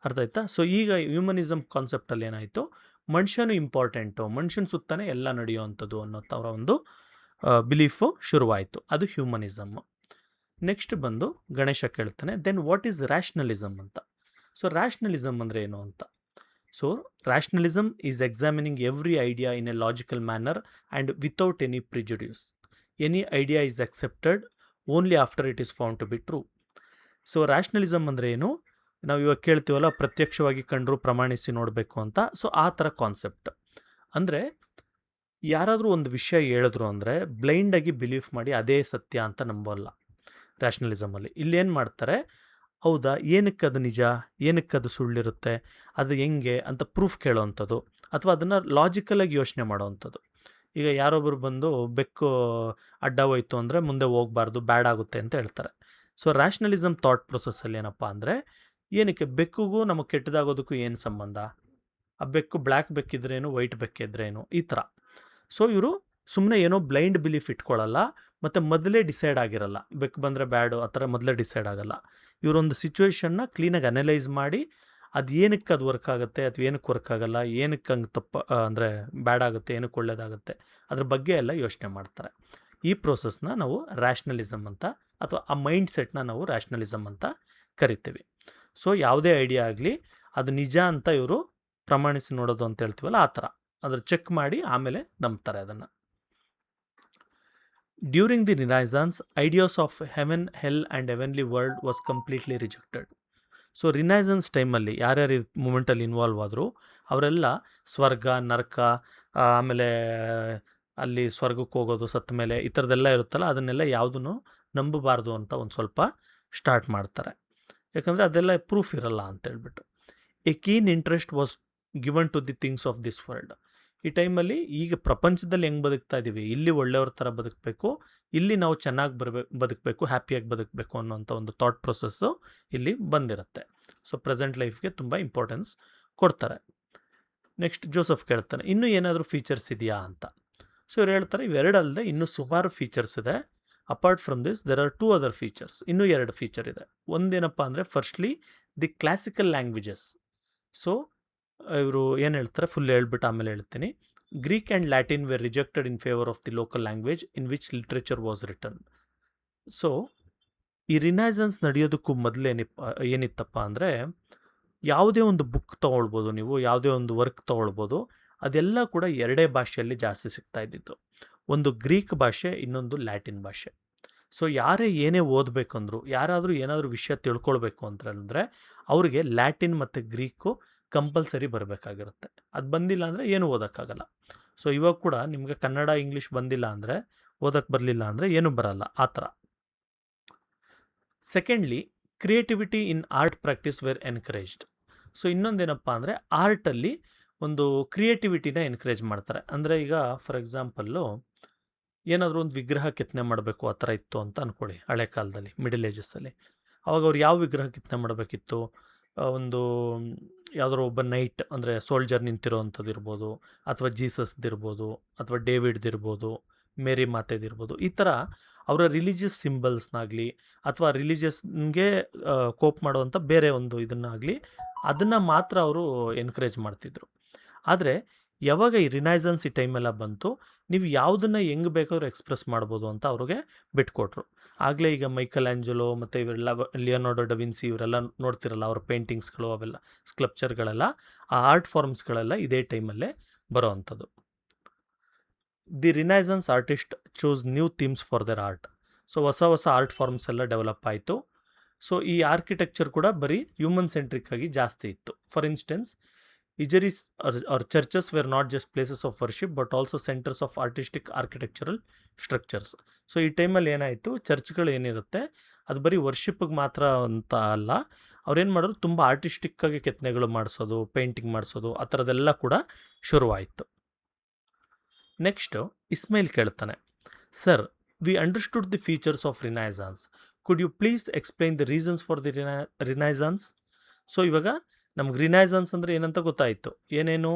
ಅರ್ಥ ಆಯ್ತಾ? ಸೊ ಈಗ ಹ್ಯೂಮನಿಸಮ್ ಕಾನ್ಸೆಪ್ಟಲ್ಲಿ ಏನಾಯಿತು, ಮನುಷ್ಯನು ಇಂಪಾರ್ಟೆಂಟು, ಮನುಷ್ಯನ ಸುತ್ತನೇ ಎಲ್ಲ ನಡೆಯುವಂಥದ್ದು ಅನ್ನೋ ಥರ ಒಂದು ಬಿಲೀಫು ಶುರುವಾಯಿತು. ಅದು ಹ್ಯೂಮನಿಸಮ್ಮು. ನೆಕ್ಸ್ಟ್ ಬಂದು ಗಣೇಶ ಕೇಳ್ತಾನೆ, ದೆನ್ ವಾಟ್ ಈಸ್ ರ್ಯಾಷನಲಿಸಮ್ ಅಂತ. ಸೊ ರ್ಯಾಷನಲಿಸಮ್ ಅಂದರೆ ಏನು ಅಂತ. So rationalism is examining every idea in a logical manner and without any prejudice. Any idea is accepted only after it is found to be true. So rationalism ಅಂದರೆ ಏನು, ನಾವು ಇವಾಗ ಕೇಳ್ತೀವಲ್ಲ, ಪ್ರತ್ಯಕ್ಷವಾಗಿ ಕಂಡರೂ ಪ್ರಮಾಣಿಸಿ ನೋಡಬೇಕು ಅಂತ. ಸೊ ಆ ಥರ ಕಾನ್ಸೆಪ್ಟ್ ಅಂದರೆ, ಯಾರಾದರೂ ಒಂದು ವಿಷಯ ಹೇಳಿದ್ರು ಅಂದರೆ ಬ್ಲೈಂಡಾಗಿ ಬಿಲೀಫ್ ಮಾಡಿ ಅದೇ ಸತ್ಯ ಅಂತ ನಂಬೋಲ್ಲ ರ್ಯಾಷನಲಿಸಮಲ್ಲಿ. ಇಲ್ಲೇನು ಮಾಡ್ತಾರೆ, ಹೌದಾ, ಏನಕ್ಕೆ ಅದು ನಿಜ, ಏನಕ್ಕೆ ಅದು ಸುಳ್ಳಿರುತ್ತೆ, ಅದು ಹೆಂಗೆ ಅಂತ ಪ್ರೂಫ್ ಕೇಳೋವಂಥದ್ದು, ಅಥವಾ ಅದನ್ನು ಲಾಜಿಕಲಾಗಿ ಯೋಚನೆ ಮಾಡೋವಂಥದ್ದು. ಈಗ ಯಾರೊಬ್ಬರು ಬಂದು ಬೆಕ್ಕು ಅಡ್ಡ ಹೋಯ್ತು ಅಂದರೆ ಮುಂದೆ ಹೋಗಬಾರ್ದು, ಬ್ಯಾಡ್ ಆಗುತ್ತೆ ಅಂತ ಹೇಳ್ತಾರೆ. ಸೊ ರ್ಯಾಷನಲಿಸಮ್ ಥಾಟ್ ಪ್ರೊಸೆಸ್ಸಲ್ಲಿ ಏನಪ್ಪ ಅಂದರೆ, ಏನಕ್ಕೆ ಬೆಕ್ಕಿಗೂ ನಮಗೆ ಕೆಟ್ಟದಾಗೋದಕ್ಕೂ ಏನು ಸಂಬಂಧ, ಆ ಬೆಕ್ಕು ಬ್ಲ್ಯಾಕ್ ಬೆಕ್ಕಿದ್ರೇನು, ವೈಟ್ ಬೆಕ್ಕಿದ್ರೇನು, ಈ ಥರ. ಸೊ ಇವರು ಸುಮ್ಮನೆ ಏನೋ ಬ್ಲೈಂಡ್ ಬಿಲೀಫ್ ಇಟ್ಕೊಳ್ಳಲ್ಲ, ಮತ್ತು ಮೊದಲೇ ಡಿಸೈಡ್ ಆಗಿರಲ್ಲ, ಬೆಕ್ಕು ಬಂದರೆ ಬ್ಯಾಡು ಆ ಥರ ಮೊದಲೇ ಡಿಸೈಡ್ ಆಗಲ್ಲ. ಇವರೊಂದು ಸಿಚುವೇಶನ್ನ ಕ್ಲೀನಾಗಿ ಅನಲೈಸ್ ಮಾಡಿ ಅದು ಏನಕ್ಕೆ ಅದು ವರ್ಕ್ ಆಗುತ್ತೆ ಅಥವಾ ಏನಕ್ಕೆ ವರ್ಕ್ ಆಗಲ್ಲ, ಏನಕ್ಕೆ ಹಂಗೆ ಅಂದರೆ ಬ್ಯಾಡ್ ಆಗುತ್ತೆ, ಏನಕ್ಕೆ ಒಳ್ಳೇದಾಗುತ್ತೆ, ಅದ್ರ ಬಗ್ಗೆ ಎಲ್ಲ ಯೋಚನೆ ಮಾಡ್ತಾರೆ. ಈ ಪ್ರೋಸೆಸ್ನ ನಾವು ರ್ಯಾಷನಲಿಸಮ್ ಅಂತ, ಅಥವಾ ಆ ಮೈಂಡ್ ಸೆಟ್ನ ನಾವು ರ್ಯಾಷನಲಿಸಮ್ ಅಂತ ಕರಿತೀವಿ. ಸೊ ಯಾವುದೇ ಐಡಿಯಾ ಆಗಲಿ ಅದು ನಿಜ ಅಂತ ಇವರು ಪ್ರಮಾಣಿಸಿ ನೋಡೋದು ಅಂತ ಹೇಳ್ತೀವಲ್ಲ, ಆ ಥರ ಅದ್ರ ಚೆಕ್ ಮಾಡಿ ಆಮೇಲೆ ನಂಬ್ತಾರೆ ಅದನ್ನು. During the renaissance, ideas of heaven, hell and heavenly world was completely rejected. So renaissance ಟೈಮಲ್ಲಿ ಯಾರ್ಯಾರು ಈ ಮೂಮೆಂಟಲ್ಲಿ ಇನ್ವಾಲ್ವ್ ಆದರೂ ಅವರೆಲ್ಲ ಸ್ವರ್ಗ, ನರಕ, ಆಮೇಲೆ ಅಲ್ಲಿ ಸ್ವರ್ಗಕ್ಕೆ ಹೋಗೋದು ಸತ್ತ ಮೇಲೆ, ಈ ಥರದ್ದೆಲ್ಲ ಇರುತ್ತಲ್ಲ, ಅದನ್ನೆಲ್ಲ ಯಾವುದೂ ನಂಬಬಾರ್ದು ಅಂತ ಒಂದು ಸ್ವಲ್ಪ ಸ್ಟಾರ್ಟ್ ಮಾಡ್ತಾರೆ. ಯಾಕಂದರೆ ಅದೆಲ್ಲ ಪ್ರೂಫ್ ಇರಲ್ಲ ಅಂತೇಳ್ಬಿಟ್ಟು. A keen interest was given to the things of this world. ಈ ಟೈಮಲ್ಲಿ ಈಗ ಪ್ರಪಂಚದಲ್ಲಿ ಹೆಂಗೆ ಬದುಕ್ತಾ ಇದ್ದೀವಿ, ಇಲ್ಲಿ ಒಳ್ಳೆಯವ್ರ ಥರ ಬದುಕಬೇಕು, ಇಲ್ಲಿ ನಾವು ಚೆನ್ನಾಗಿ ಬದುಕಬೇಕು, ಹ್ಯಾಪಿಯಾಗಿ ಬದುಕಬೇಕು ಅನ್ನೋಂಥ ಒಂದು ಥಾಟ್ ಪ್ರೊಸೆಸ್ಸು ಇಲ್ಲಿ ಬಂದಿರುತ್ತೆ. ಸೊ ಪ್ರೆಸೆಂಟ್ ಲೈಫ್ಗೆ ತುಂಬ ಇಂಪಾರ್ಟೆನ್ಸ್ ಕೊಡ್ತಾರೆ. ನೆಕ್ಸ್ಟ್ ಜೋಸೆಫ್ ಕೇಳ್ತಾನೆ, ಇನ್ನೂ ಏನಾದರೂ ಫೀಚರ್ಸ್ ಇದೆಯಾ ಅಂತ. ಸೊ ಇವ್ರು ಹೇಳ್ತಾರೆ, ಇವೆರಡಲ್ಲದೆ ಇನ್ನೂ ಸುಮಾರು ಫೀಚರ್ಸ್ ಇದೆ. Apart from this there are 2 other features. ಇನ್ನೂ 2 ಫೀಚರ್ ಇದೆ. ಒಂದೇನಪ್ಪ ಅಂದರೆ, firstly the classical languages. So ಇವರು ಏನು ಹೇಳ್ತಾರೆ, ಫುಲ್ ಹೇಳ್ಬಿಟ್ಟು ಆಮೇಲೆ ಹೇಳ್ತೀನಿ. Greek and Latin were rejected in favour of the local language in which literature was return. So ಈ ರಿನೈಸನ್ಸ್ ನಡೆಯೋದಕ್ಕೂ ಮೊದಲು ಏನಿತ್ತಪ್ಪ ಅಂದರೆ, ಯಾವುದೇ ಒಂದು ಬುಕ್ ತೊಗೊಳ್ಬೋದು ನೀವು, ಯಾವುದೇ ಒಂದು ವರ್ಕ್ ತೊಗೊಳ್ಬೋದು, ಅದೆಲ್ಲ ಕೂಡ 2 ಭಾಷೆಯಲ್ಲಿ ಜಾಸ್ತಿ ಸಿಗ್ತಾ ಇದ್ದಿದ್ದು. ಒಂದು ಗ್ರೀಕ್ ಭಾಷೆ, ಇನ್ನೊಂದು ಲ್ಯಾಟಿನ್ ಭಾಷೆ. ಸೊ ಯಾರೇ ಏನೇ ಓದಬೇಕಂದ್ರು, ಯಾರಾದರೂ ಏನಾದರೂ ವಿಷಯ ತಿಳ್ಕೊಳ್ಬೇಕು ಅಂತಂದರೆ ಅವ್ರಿಗೆ ಲ್ಯಾಟಿನ್ ಮತ್ತು ಗ್ರೀಕು ಕಂಪಲ್ಸರಿ ಬರಬೇಕಾಗಿರುತ್ತೆ. ಅದು ಬಂದಿಲ್ಲ ಅಂದರೆ ಏನೂ ಓದೋಕ್ಕಾಗಲ್ಲ. ಸೊ ಇವಾಗ ಕೂಡ ನಿಮಗೆ ಕನ್ನಡ, ಇಂಗ್ಲೀಷ್ ಬಂದಿಲ್ಲ ಅಂದರೆ, ಓದೋಕ್ಕೆ ಬರಲಿಲ್ಲ ಅಂದರೆ ಏನೂ ಬರಲ್ಲ, ಆ ಥರ. Secondly, creativity in art practice were encouraged. So ಇನ್ನೊಂದೇನಪ್ಪ ಅಂದರೆ, ಆರ್ಟಲ್ಲಿ ಒಂದು ಕ್ರಿಯೇಟಿವಿಟಿನ ಎನ್ಕರೇಜ್ ಮಾಡ್ತಾರೆ. ಅಂದರೆ ಈಗ ಫಾರ್ ಎಕ್ಸಾಂಪಲ್ಲು, ಏನಾದರೂ ಒಂದು ವಿಗ್ರಹ ಕೆತ್ತನೆ ಮಾಡಬೇಕು ಆ ಥರ ಇತ್ತು ಅಂತ ಅಂದ್ಕೊಳ್ಳಿ, ಹಳೆ ಕಾಲದಲ್ಲಿ, ಮಿಡಲ್ ಏಜಸ್ಸಲ್ಲಿ. ಅವಾಗ ಅವ್ರು ಯಾವ ವಿಗ್ರಹ ಕೆತ್ತನೆ ಮಾಡಬೇಕಿತ್ತು, ಒಂದು ಯಾವುದಾದ್ರು ಒಬ್ಬ ನೈಟ್ ಅಂದರೆ ಸೋಲ್ಜರ್ ನಿಂತಿರೋ ಅಂಥದ್ದು ಇರ್ಬೋದು, ಅಥವಾ ಜೀಸಸ್ದಿರ್ಬೋದು, ಅಥವಾ ಡೇವಿಡ್ದಿರ್ಬೋದು, ಮೇರಿ ಮಾತೆದಿರ್ಬೋದು. ಈ ಥರ ಅವರ ರಿಲಿಜಿಯಸ್ ಸಿಂಬಲ್ಸ್ನಾಗಲಿ, ಅಥವಾ ರಿಲಿಜಿಯಸ್ಗೆ ಕೋಪ್ ಮಾಡುವಂಥ ಬೇರೆ ಒಂದು ಇದನ್ನಾಗಲಿ, ಅದನ್ನು ಮಾತ್ರ ಅವರು ಎನ್ಕರೇಜ್ ಮಾಡ್ತಿದ್ರು. ಆದರೆ ಯಾವಾಗ ಈ ರಿನೈಸನ್ಸ್ ಈ ಟೈಮೆಲ್ಲ ಬಂತು, ನೀವು ಯಾವುದನ್ನು ಹೆಂಗೆ ಬೇಕಾದ್ರೂ ಎಕ್ಸ್ಪ್ರೆಸ್ ಮಾಡ್ಬೋದು ಅಂತ ಅವ್ರಿಗೆ ಬಿಟ್ಕೊಟ್ರು. ಆಗಲೇ ಈಗ ಮೈಕಲ್ ಆ್ಯಂಜಲೋ ಮತ್ತು ಇವರೆಲ್ಲ, ಲಿಯೋನಾರ್ಡೋ ಡ ವಿನ್ಸಿ, ಇವರೆಲ್ಲ ನೋಡ್ತಿರಲ್ಲ, ಅವ್ರ ಪೇಂಟಿಂಗ್ಸ್ಗಳು, ಅವೆಲ್ಲ ಸ್ಕಲ್ಪ್ಚರ್ಗಳೆಲ್ಲ, ಆ ಆರ್ಟ್ ಫಾರ್ಮ್ಸ್ಗಳೆಲ್ಲ ಇದೇ ಟೈಮಲ್ಲೇ ಬರೋ ಅಂಥದ್ದು. The renaissance artist chose new themes for their art. So ಹೊಸ ಆರ್ಟ್ ಫಾರ್ಮ್ಸ್ ಎಲ್ಲ ಡೆವಲಪ್ ಆಯಿತು. ಸೊ ಈ ಆರ್ಕಿಟೆಕ್ಚರ್ ಕೂಡ ಬರೀ ಹ್ಯೂಮನ್ ಸೆಂಟ್ರಿಕ್ ಆಗಿ ಜಾಸ್ತಿ ಇತ್ತು. ಫಾರ್ ಇನ್ಸ್ಟೆನ್ಸ್, ಇಜರೀಸ್ or churches were not just places of worship but also centres of artistic architectural structures. So ಈ ಟೈಮಲ್ಲಿ ಏನಾಯಿತು, ಚರ್ಚ್ಗಳು ಏನಿರುತ್ತೆ ಅದು ಬರೀ ವರ್ಷಿಪ್ಗೆ ಮಾತ್ರ ಅಂತ ಅಲ್ಲ, ಅವ್ರೇನು ಮಾಡೋದು, ತುಂಬ ಆರ್ಟಿಸ್ಟಿಕ್ಕಾಗಿ ಕೆತ್ತನೆಗಳು ಮಾಡಿಸೋದು, ಪೇಂಟಿಂಗ್ ಮಾಡಿಸೋದು, ಆ ಥರದ್ದೆಲ್ಲ ಕೂಡ ಶುರುವಾಯಿತು. ನೆಕ್ಸ್ಟು ಇಸ್ಮೈಲ್ ಕೇಳ್ತಾನೆ, sir, we understood the features of renaissance, could you please explain the reasons for the renaissance. So ಇವಾಗ ನಮ್ಗೆ ರಿನೈಸನ್ಸ್ ಅಂದರೆ ಏನಂತ ಗೊತ್ತಾಯಿತು, ಏನೇನು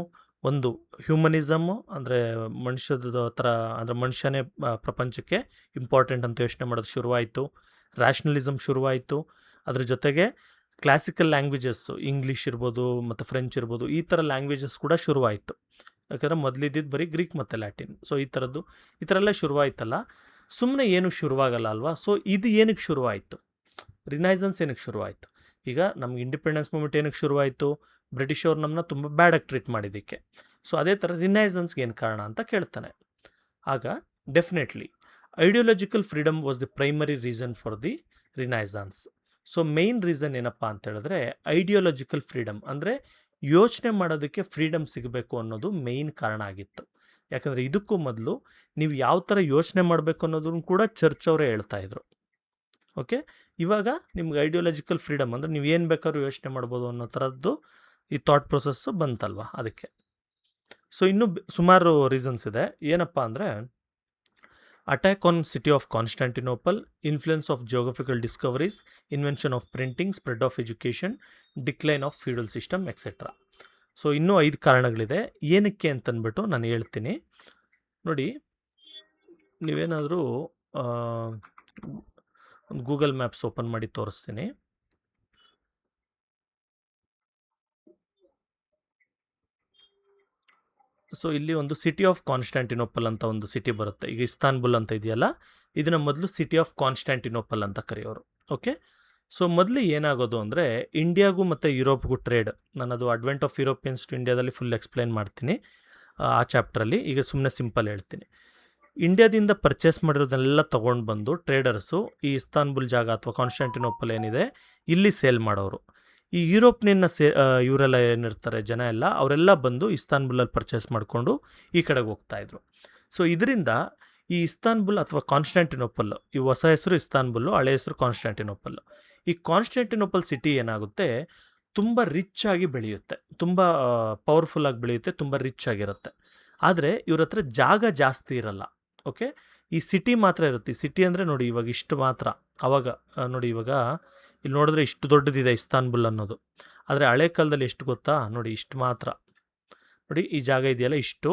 ಒಂದು ಹ್ಯೂಮನಿಸಮ್ಮು ಅಂದರೆ ಮನುಷ್ಯದ ಥರ ಅಂದರೆ ಮನುಷ್ಯನೇ ಪ್ರಪಂಚಕ್ಕೆ ಇಂಪಾರ್ಟೆಂಟ್ ಅಂತ ಯೋಚನೆ ಮಾಡೋದು ಶುರುವಾಯಿತು. ರ್ಯಾಷನಲಿಸಮ್ ಶುರುವಾಯಿತು. ಅದ್ರ ಜೊತೆಗೆ ಕ್ಲಾಸಿಕಲ್ ಲ್ಯಾಂಗ್ವೇಜಸ್ಸು ಇಂಗ್ಲೀಷ್ ಇರ್ಬೋದು ಮತ್ತು ಫ್ರೆಂಚ್ ಇರ್ಬೋದು, ಈ ಥರ ಲ್ಯಾಂಗ್ವೇಜಸ್ ಕೂಡ ಶುರುವಾಯಿತು. ಯಾಕಂದರೆ ಮೊದಲಿದ್ದಿದ್ದು ಬರೀ ಗ್ರೀಕ್ ಮತ್ತು ಲ್ಯಾಟಿನ್. ಸೊ ಈ ಥರ ಎಲ್ಲ ಶುರುವಾಯ್ತಲ್ಲ, ಸುಮ್ಮನೆ ಏನು ಶುರುವಾಗಲ್ಲ ಅಲ್ವಾ. ಸೊ ಇದು ಏನಕ್ಕೆ ಶುರುವಾಯಿತು? ರಿನೈಸನ್ಸ್ ಏನಕ್ಕೆ ಶುರುವಾಯಿತು? ಈಗ ನಮ್ಗೆ ಇಂಡಿಪೆಂಡೆನ್ಸ್ ಮೂಮೆಂಟ್ ಏನಕ್ಕೆ ಶುರುವಾಯಿತು? ಬ್ರಿಟಿಷವ್ರು ನಮ್ಮನ್ನ ತುಂಬ ಬ್ಯಾಡಾಗಿ ಟ್ರೀಟ್ ಮಾಡಿದ್ದಕ್ಕೆ. ಸೊ ಅದೇ ಥರ ರಿನೈಸನ್ಸ್ಗೆ ಏನು ಕಾರಣ ಅಂತ ಕೇಳ್ತಾನೆ. ಆಗ definitely ideological freedom was the primary reason for the renaissance. So main reason ಏನಪ್ಪ ಅಂತ ಹೇಳಿದ್ರೆ ಐಡಿಯಾಲಜಿಕಲ್ ಫ್ರೀಡಮ್, ಅಂದರೆ ಯೋಚನೆ ಮಾಡೋದಕ್ಕೆ ಫ್ರೀಡಮ್ ಸಿಗಬೇಕು ಅನ್ನೋದು ಮೇಯ್ನ್ ಕಾರಣ ಆಗಿತ್ತು. ಯಾಕಂದರೆ ಇದಕ್ಕೂ ಮೊದಲು ನೀವು ಯಾವ ಥರ ಯೋಚನೆ ಮಾಡಬೇಕು ಅನ್ನೋದನ್ನು ಕೂಡ ಚರ್ಚ್ ಅವರೇ ಹೇಳ್ತಾಯಿದ್ರು. ಓಕೆ, ಇವಾಗ ನಿಮ್ಗೆ ಐಡಿಯಾಲಜಿಕಲ್ ಫ್ರೀಡಮ್ ಅಂದರೆ ನೀವು ಏನು ಬೇಕಾದ್ರೂ ಯೋಚನೆ ಮಾಡ್ಬೋದು ಅನ್ನೋ ಥರದ್ದು ಈ ಥಾಟ್ ಪ್ರೊಸೆಸ್ಸು ಬಂತಲ್ವ, ಅದಕ್ಕೆ. ಸೊ ಇನ್ನೂ ಸುಮಾರು ರೀಸನ್ಸ್ ಇದೆ. ಏನಪ್ಪ ಅಂದರೆ attack on city of Constantinople, influence of geographical discoveries, invention of printing, spread of education, decline of feudal system etcetera. So ಇನ್ನೂ 5 ಕಾರಣಗಳಿದೆ. ಏನಕ್ಕೆ ಅಂತಂದ್ಬಿಟ್ಟು ನಾನು ಹೇಳ್ತೀನಿ ನೋಡಿ. ನೀವೇನಾದರೂ ಒಂದು ಗೂಗಲ್ ಮ್ಯಾಪ್ಸ್ ಓಪನ್ ಮಾಡಿ ತೋರಿಸ್ತೀನಿ. ಸೊ ಇಲ್ಲಿ ಒಂದು ಸಿಟಿ ಆಫ್ ಕಾನ್ಸ್ಟಾಂಟಿನೋಪಲ್ ಅಂತ ಒಂದು ಸಿಟಿ ಬರುತ್ತೆ. ಈಗ ಇಸ್ತಾನ್ಬುಲ್ ಅಂತ ಇದೆಯಲ್ಲ, ಇದನ್ನು ಮೊದಲು ಸಿಟಿ ಆಫ್ ಕಾನ್ಸ್ಟಾಂಟಿನೋಪಲ್ ಅಂತ ಕರೆಯೋರು. ಓಕೆ, ಸೊ ಮೊದಲು ಏನಾಗೋದು ಅಂದರೆ ಇಂಡಿಯಾಗೂ ಮತ್ತು ಯುರೋಪ್ಗೂ ಟ್ರೇಡ್. ನಾನು ಅದು ಅಡ್ವೆಂಟ್ ಆಫ್ ಯುರೋಪಿಯನ್ಸ್ ಟು ಇಂಡಿಯಾದಲ್ಲಿ ಫುಲ್ ಎಕ್ಸ್ಪ್ಲೈನ್ ಮಾಡ್ತೀನಿ ಆ ಚಾಪ್ಟ್ರಲ್ಲಿ. ಈಗ ಸುಮ್ಮನೆ ಸಿಂಪಲ್ ಹೇಳ್ತೀನಿ. ಇಂಡಿಯಾದಿಂದ ಪರ್ಚೇಸ್ ಮಾಡಿರೋದನ್ನೆಲ್ಲ ತೊಗೊಂಡು ಬಂದು ಟ್ರೇಡರ್ಸು ಈ ಇಸ್ತಾನ್ಬುಲ್ ಜಾಗ ಅಥವಾ ಕಾನ್ಸ್ಟಾಂಟಿನೋಪಲ್ ಏನಿದೆ ಇಲ್ಲಿ ಸೇಲ್ ಮಾಡೋರು. ಈ ಯುರೋಪ್ನಿಂದ ಇವರೆಲ್ಲ ಏನಿರ್ತಾರೆ ಜನ ಎಲ್ಲ, ಅವರೆಲ್ಲ ಬಂದು ಇಸ್ತಾನ್ಬುಲಲ್ಲಿ ಪರ್ಚೇಸ್ ಮಾಡಿಕೊಂಡು ಈ ಕಡೆಗೆ ಹೋಗ್ತಾಯಿದ್ರು. ಸೊ ಇದರಿಂದ ಈ ಇಸ್ತಾನ್ಬುಲ್ ಅಥವಾ ಕಾನ್ಸ್ಟಾಂಟಿನೋಪಲ್, ಈ ಹೊಸ ಹೆಸರು ಇಸ್ತಾನ್ಬುಲ್ಲು, ಹಳೆ ಹೆಸರು ಕಾನ್ಸ್ಟಾಂಟಿನೋಪಲ್. ಈ ಕಾನ್ಸ್ಟಾಂಟಿನೋಪಲ್ ಸಿಟಿ ಏನಾಗುತ್ತೆ, ತುಂಬ ರಿಚ್ ಆಗಿ ಬೆಳೆಯುತ್ತೆ, ತುಂಬ ಪವರ್ಫುಲ್ಲಾಗಿ ಬೆಳೆಯುತ್ತೆ, ತುಂಬ ರಿಚ್ ಆಗಿರುತ್ತೆ. ಆದರೆ ಇವ್ರ ಹತ್ರ ಜಾಗ ಜಾಸ್ತಿ ಇರಲ್ಲ. ಓಕೆ, ಈ ಸಿಟಿ ಮಾತ್ರ ಇರುತ್ತೆ. ಈ ಸಿಟಿ ಅಂದರೆ ನೋಡಿ ಇವಾಗ ಇಷ್ಟು ಮಾತ್ರ. ಆವಾಗ ನೋಡಿ ಇವಾಗ ಇಲ್ಲಿ ನೋಡಿದ್ರೆ ಇಷ್ಟು ದೊಡ್ಡದಿದೆ ಇಸ್ತಾನ್ಬುಲ್ ಅನ್ನೋದು. ಆದರೆ ಹಳೆ ಕಾಲದಲ್ಲಿ ಎಷ್ಟು ಗೊತ್ತಾ, ನೋಡಿ ಇಷ್ಟು ಮಾತ್ರ. ನೋಡಿ ಈ ಜಾಗ ಇದೆಯಲ್ಲ ಇಷ್ಟು,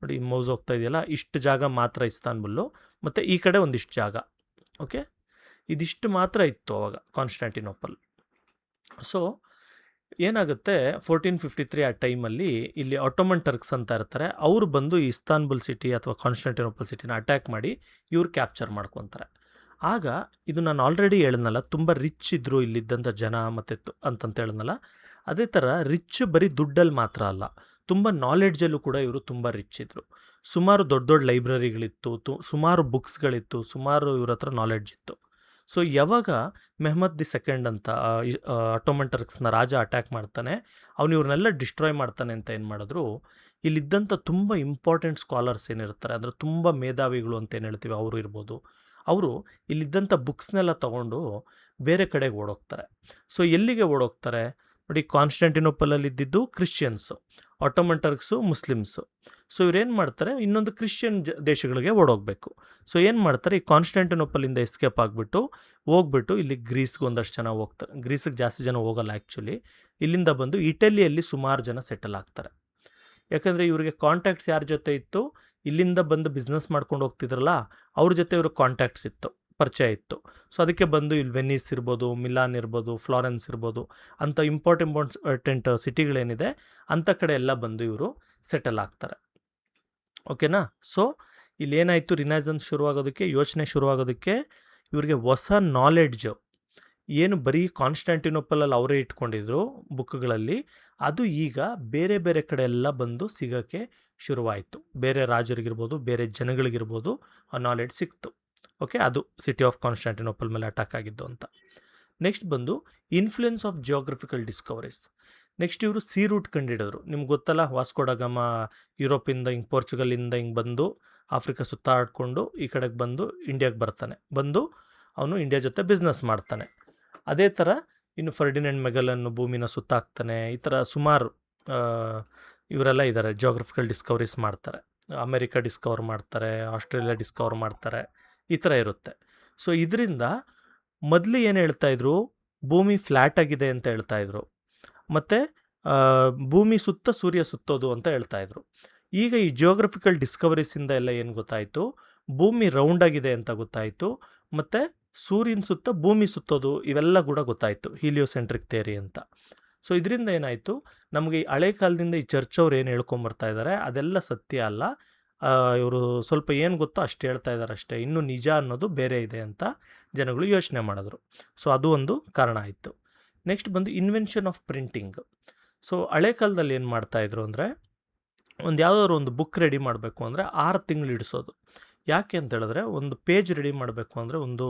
ನೋಡಿ ಮೌಸ್ ಹೋಗ್ತಾ ಇದೆಯಲ್ಲ, ಇಷ್ಟು ಜಾಗ ಮಾತ್ರ ಇಸ್ತಾನ್ಬುಲ್ಲು. ಮತ್ತು ಈ ಕಡೆ ಒಂದಿಷ್ಟು ಜಾಗ. ಓಕೆ, ಇದಿಷ್ಟು ಮಾತ್ರ ಇತ್ತು ಅವಾಗ ಕಾನ್ಸ್ಟಾಂಟಿನೋಪಲ್. ಸೊ ಏನಾಗುತ್ತೆ, 1453 ಆ ಟೈಮಲ್ಲಿ ಇಲ್ಲಿ ಆಟೋಮನ್ ಟರ್ಕ್ಸ್ ಅಂತ ಇರ್ತಾರೆ. ಅವರು ಬಂದು ಈ ಇಸ್ತಾನ್ಬುಲ್ ಸಿಟಿ ಅಥವಾ ಕಾನ್ಸ್ಟಾಂಟಿನೋಪಲ್ ಸಿಟಿನ ಅಟ್ಯಾಕ್ ಮಾಡಿ ಇವ್ರು ಕ್ಯಾಪ್ಚರ್ ಮಾಡ್ಕೊತಾರೆ. ಆಗ ಇದು ನಾನು ಆಲ್ರೆಡಿ ಹೇಳಿದ್ನಲ್ಲ, ತುಂಬ ರಿಚ್ ಇದ್ದರು ಇಲ್ಲಿದ್ದಂಥ ಜನ ಮತ್ತು ಅಂತಂತ ಹೇಳಿದ್ನಲ್ಲ, ಅದೇ ಥರ ರಿಚ್ ಬರೀ ದುಡ್ಡಲ್ಲಿ ಮಾತ್ರ ಅಲ್ಲ, ತುಂಬ ನಾಲೆಡ್ಜಲ್ಲೂ ಕೂಡ ಇವರು ತುಂಬ ರಿಚ್ ಇದ್ದರು. ಸುಮಾರು ದೊಡ್ಡ ದೊಡ್ಡ ಲೈಬ್ರರಿಗಳಿತ್ತು, ಸುಮಾರು ಬುಕ್ಸ್ಗಳಿತ್ತು, ಸುಮಾರು ಇವ್ರ ಹತ್ರ ನಾಲೆಡ್ಜ್ ಇತ್ತು. ಸೊ ಯಾವಾಗ ಮೆಹಮದ್ ದಿ ಸೆಕೆಂಡ್ ಅಂತ ಆಟೋಮನ್ ಟರ್ಕ್ಸ್ನ ರಾಜ ಅಟ್ಯಾಕ್ ಮಾಡ್ತಾನೆ, ಅವನು ಇವ್ರನ್ನೆಲ್ಲ ಡಿಸ್ಟ್ರಾಯ್ ಮಾಡ್ತಾನೆ ಅಂತ ಏನು ಮಾಡಿದ್ರು, ಇಲ್ಲಿದ್ದಂಥ ತುಂಬ ಇಂಪಾರ್ಟೆಂಟ್ ಸ್ಕಾಲರ್ಸ್ ಏನಿರ್ತಾರೆ, ಅಂದರೆ ತುಂಬ ಮೇಧಾವಿಗಳು ಅಂತ ಏನು ಹೇಳ್ತೀವಿ ಅವರು ಇರ್ಬೋದು, ಅವರು ಇಲ್ಲಿದ್ದಂಥ ಬುಕ್ಸ್ನೆಲ್ಲ ತೊಗೊಂಡು ಬೇರೆ ಕಡೆಗೆ ಓಡೋಗ್ತಾರೆ. ಸೊ ಎಲ್ಲಿಗೆ ಓಡೋಗ್ತಾರೆ ನೋಡಿ, ಕಾನ್ಸ್ಟಾಂಟಿನೋಪಲಲ್ಲಿ ಇದ್ದಿದ್ದು ಕ್ರಿಶ್ಚಿಯನ್ಸು, ಆಟೋಮನ್ ಟರ್ಕ್ಸು ಮುಸ್ಲಿಮ್ಸು. ಸೊ ಇವ್ರೇನು ಮಾಡ್ತಾರೆ, ಇನ್ನೊಂದು ಕ್ರಿಶ್ಚಿಯನ್ ದೇಶಗಳಿಗೆ ಓಡೋಗಬೇಕು. ಸೊ ಏನು ಮಾಡ್ತಾರೆ, ಈ ಕಾನ್ಸ್ಟಾಂಟಿನೋಪಲಿಂದ ಎಸ್ಕೇಪ್ ಆಗಿಬಿಟ್ಟು ಹೋಗ್ಬಿಟ್ಟು ಇಲ್ಲಿ ಗ್ರೀಸ್ಗೆ ಒಂದಷ್ಟು ಜನ ಹೋಗ್ತಾರೆ. ಗ್ರೀಸಿಗೆ ಜಾಸ್ತಿ ಜನ ಹೋಗಲ್ಲ ಆ್ಯಕ್ಚುಲಿ. ಇಲ್ಲಿಂದ ಬಂದು ಇಟಲಿಯಲ್ಲಿ ಸುಮಾರು ಜನ ಸೆಟಲ್ ಆಗ್ತಾರೆ. ಯಾಕಂದರೆ ಇವರಿಗೆ ಕಾಂಟ್ಯಾಕ್ಟ್ಸ್ ಯಾರ ಜೊತೆ ಇತ್ತು, ಇಲ್ಲಿಂದ ಬಂದು ಬಿಸ್ನೆಸ್ ಮಾಡ್ಕೊಂಡು ಹೋಗ್ತಿದ್ರಲ್ಲ ಅವ್ರ ಜೊತೆ ಇವ್ರಿಗೆ ಕಾಂಟ್ಯಾಕ್ಟ್ಸ್ ಇತ್ತು, ಪರಿಚಯ ಇತ್ತು. ಸೊ ಅದಕ್ಕೆ ಬಂದು ಇಲ್ಲಿ ವೆನಿಸ್ ಇರ್ಬೋದು, ಮಿಲಾನ್ ಇರ್ಬೋದು, ಫ್ಲಾರೆನ್ಸ್ ಇರ್ಬೋದು, ಅಂಥ ಇಂಪಾರ್ಟೆಂಟ್ ಸಿಟಿಗಳೇನಿದೆ ಅಂಥ ಕಡೆ ಎಲ್ಲ ಬಂದು ಇವರು ಸೆಟಲ್ ಆಗ್ತಾರೆ. ಓಕೆನಾ. ಸೊ ಇಲ್ಲೇನಾಯಿತು, ರಿನೈಸನ್ಸ್ ಶುರುವಾಗೋದಕ್ಕೆ, ಯೋಚನೆ ಶುರುವಾಗೋದಕ್ಕೆ ಇವ್ರಿಗೆ ಹೊಸ ನಾಲೆಡ್ಜು ಏನು ಬರೀ ಕಾನ್ಸ್ಟಾಂಟಿನೋಪಲಲ್ಲಿ ಅವರೇ ಇಟ್ಕೊಂಡಿದ್ರು ಬುಕ್ಗಳಲ್ಲಿ, ಅದು ಈಗ ಬೇರೆ ಬೇರೆ ಕಡೆ ಎಲ್ಲ ಬಂದು ಸಿಗೋಕ್ಕೆ ಶುರುವಾಯಿತು. ಬೇರೆ ರಾಜರಿಗಿರ್ಬೋದು, ಬೇರೆ ಜನಗಳಿಗಿರ್ಬೋದು ಆ ನಾಲೆಡ್ಜ್ ಸಿಕ್ತು. ಓಕೆ, ಅದು ಸಿಟಿ ಆಫ್ ಕಾನ್ಸ್ಟಾಂಟಿನೋಪಲ್ ಮೇಲೆ ಅಟ್ಯಾಕ್ ಆಗಿದ್ದು ಅಂತ. ನೆಕ್ಸ್ಟ್ ಬಂದು influence of geographical discoveries. Next ಇವರು ಸಿ ರೂಟ್ ಕಂಡುಹಿಡಿದ್ರು. ನಿಮ್ಗೆ ಗೊತ್ತಲ್ಲ, ವಾಸ್ಕೋ ಡ ಗಾಮ ಯುರೋಪಿಂದ ಹಿಂಗೆ ಪೋರ್ಚುಗಲಿಂದ ಹಿಂಗೆ ಬಂದು ಆಫ್ರಿಕಾ ಸುತ್ತಾಡ್ಕೊಂಡು ಈ ಕಡೆಗೆ ಬಂದು ಇಂಡಿಯಾಗೆ ಬರ್ತಾನೆ. ಬಂದು ಅವನು ಇಂಡಿಯಾ ಜೊತೆ ಬಿಸ್ನೆಸ್ ಮಾಡ್ತಾನೆ. ಅದೇ ಥರ ಇನ್ನು ಫರ್ಡಿನೆಂಡ್ ಮೆಗಲನ್ನು ಭೂಮಿನ ಸುತ್ತಾಕ್ತಾನೆ. ಈ ಥರ ಸುಮಾರು ಇವರೆಲ್ಲ ಇದ್ದಾರೆ, ಜಿಯೋಗ್ರಫಿಕಲ್ ಡಿಸ್ಕವರೀಸ್ ಮಾಡ್ತಾರೆ. ಅಮೆರಿಕ ಡಿಸ್ಕವರ್ ಮಾಡ್ತಾರೆ, ಆಸ್ಟ್ರೇಲಿಯಾ ಡಿಸ್ಕವರ್ ಮಾಡ್ತಾರೆ, ಈ ಥರ ಇರುತ್ತೆ. ಸೊ ಇದರಿಂದ ಮೊದಲು ಏನು ಹೇಳ್ತಾಯಿದ್ರು, ಭೂಮಿ ಫ್ಲ್ಯಾಟ್ ಆಗಿದೆ ಅಂತ ಹೇಳ್ತಾಯಿದ್ರು. ಮತ್ತು ಭೂಮಿ ಸುತ್ತ ಸೂರ್ಯ ಸುತ್ತೋದು ಅಂತ ಹೇಳ್ತಾ ಇದ್ರು. ಈಗ ಈ ಜಿಯೋಗ್ರಫಿಕಲ್ ಡಿಸ್ಕವರೀಸಿಂದ ಎಲ್ಲ ಏನು ಗೊತ್ತಾಯಿತು, ಭೂಮಿ ರೌಂಡ್ ಆಗಿದೆ ಅಂತ ಗೊತ್ತಾಯಿತು, ಮತ್ತು ಸೂರ್ಯನ ಸುತ್ತ ಭೂಮಿ ಸುತ್ತೋದು ಇವೆಲ್ಲ ಕೂಡ ಗೊತ್ತಾಯಿತು, ಹೀಲಿಯೋಸೆಂಟ್ರಿಕ್ ಥಿಯರಿ ಅಂತ. ಸೊ ಇದರಿಂದ ಏನಾಯಿತು, ನಮಗೆ ಈ ಹಳೆ ಕಾಲದಿಂದ ಈ ಚರ್ಚ್ ಅವ್ರು ಏನು ಹೇಳ್ಕೊಂಬರ್ತಾ ಇದ್ದಾರೆ ಅದೆಲ್ಲ ಸತ್ಯ ಅಲ್ಲ, ಇವರು ಸ್ವಲ್ಪ ಏನು ಗೊತ್ತೋ ಅಷ್ಟು ಹೇಳ್ತಾ ಇದ್ದಾರೆ ಅಷ್ಟೇ, ಇನ್ನೂ ನಿಜ ಅನ್ನೋದು ಬೇರೆ ಇದೆ ಅಂತ ಜನಗಳು ಯೋಚನೆ ಮಾಡಿದ್ರು. ಸೊ ಅದು ಒಂದು ಕಾರಣ ಆಯಿತು. ನೆಕ್ಸ್ಟ್ ಬಂದು ಇನ್ವೆನ್ಷನ್ ಆಫ್ ಪ್ರಿಂಟಿಂಗ್. ಸೊ ಹಳೆ ಕಾಲದಲ್ಲಿ ಏನು ಮಾಡ್ತಾಯಿದ್ರು ಅಂದರೆ, ಒಂದು ಯಾವುದಾದ್ರು ಒಂದು ಬುಕ್ ರೆಡಿ ಮಾಡಬೇಕು ಅಂದರೆ 6 ತಿಂಗಳು ಹಿಡಿಸೋದು. ಯಾಕೆ ಅಂತ ಹೇಳಿದ್ರೆ, ಒಂದು ಪೇಜ್ ರೆಡಿ ಮಾಡಬೇಕು ಅಂದರೆ ಒಂದು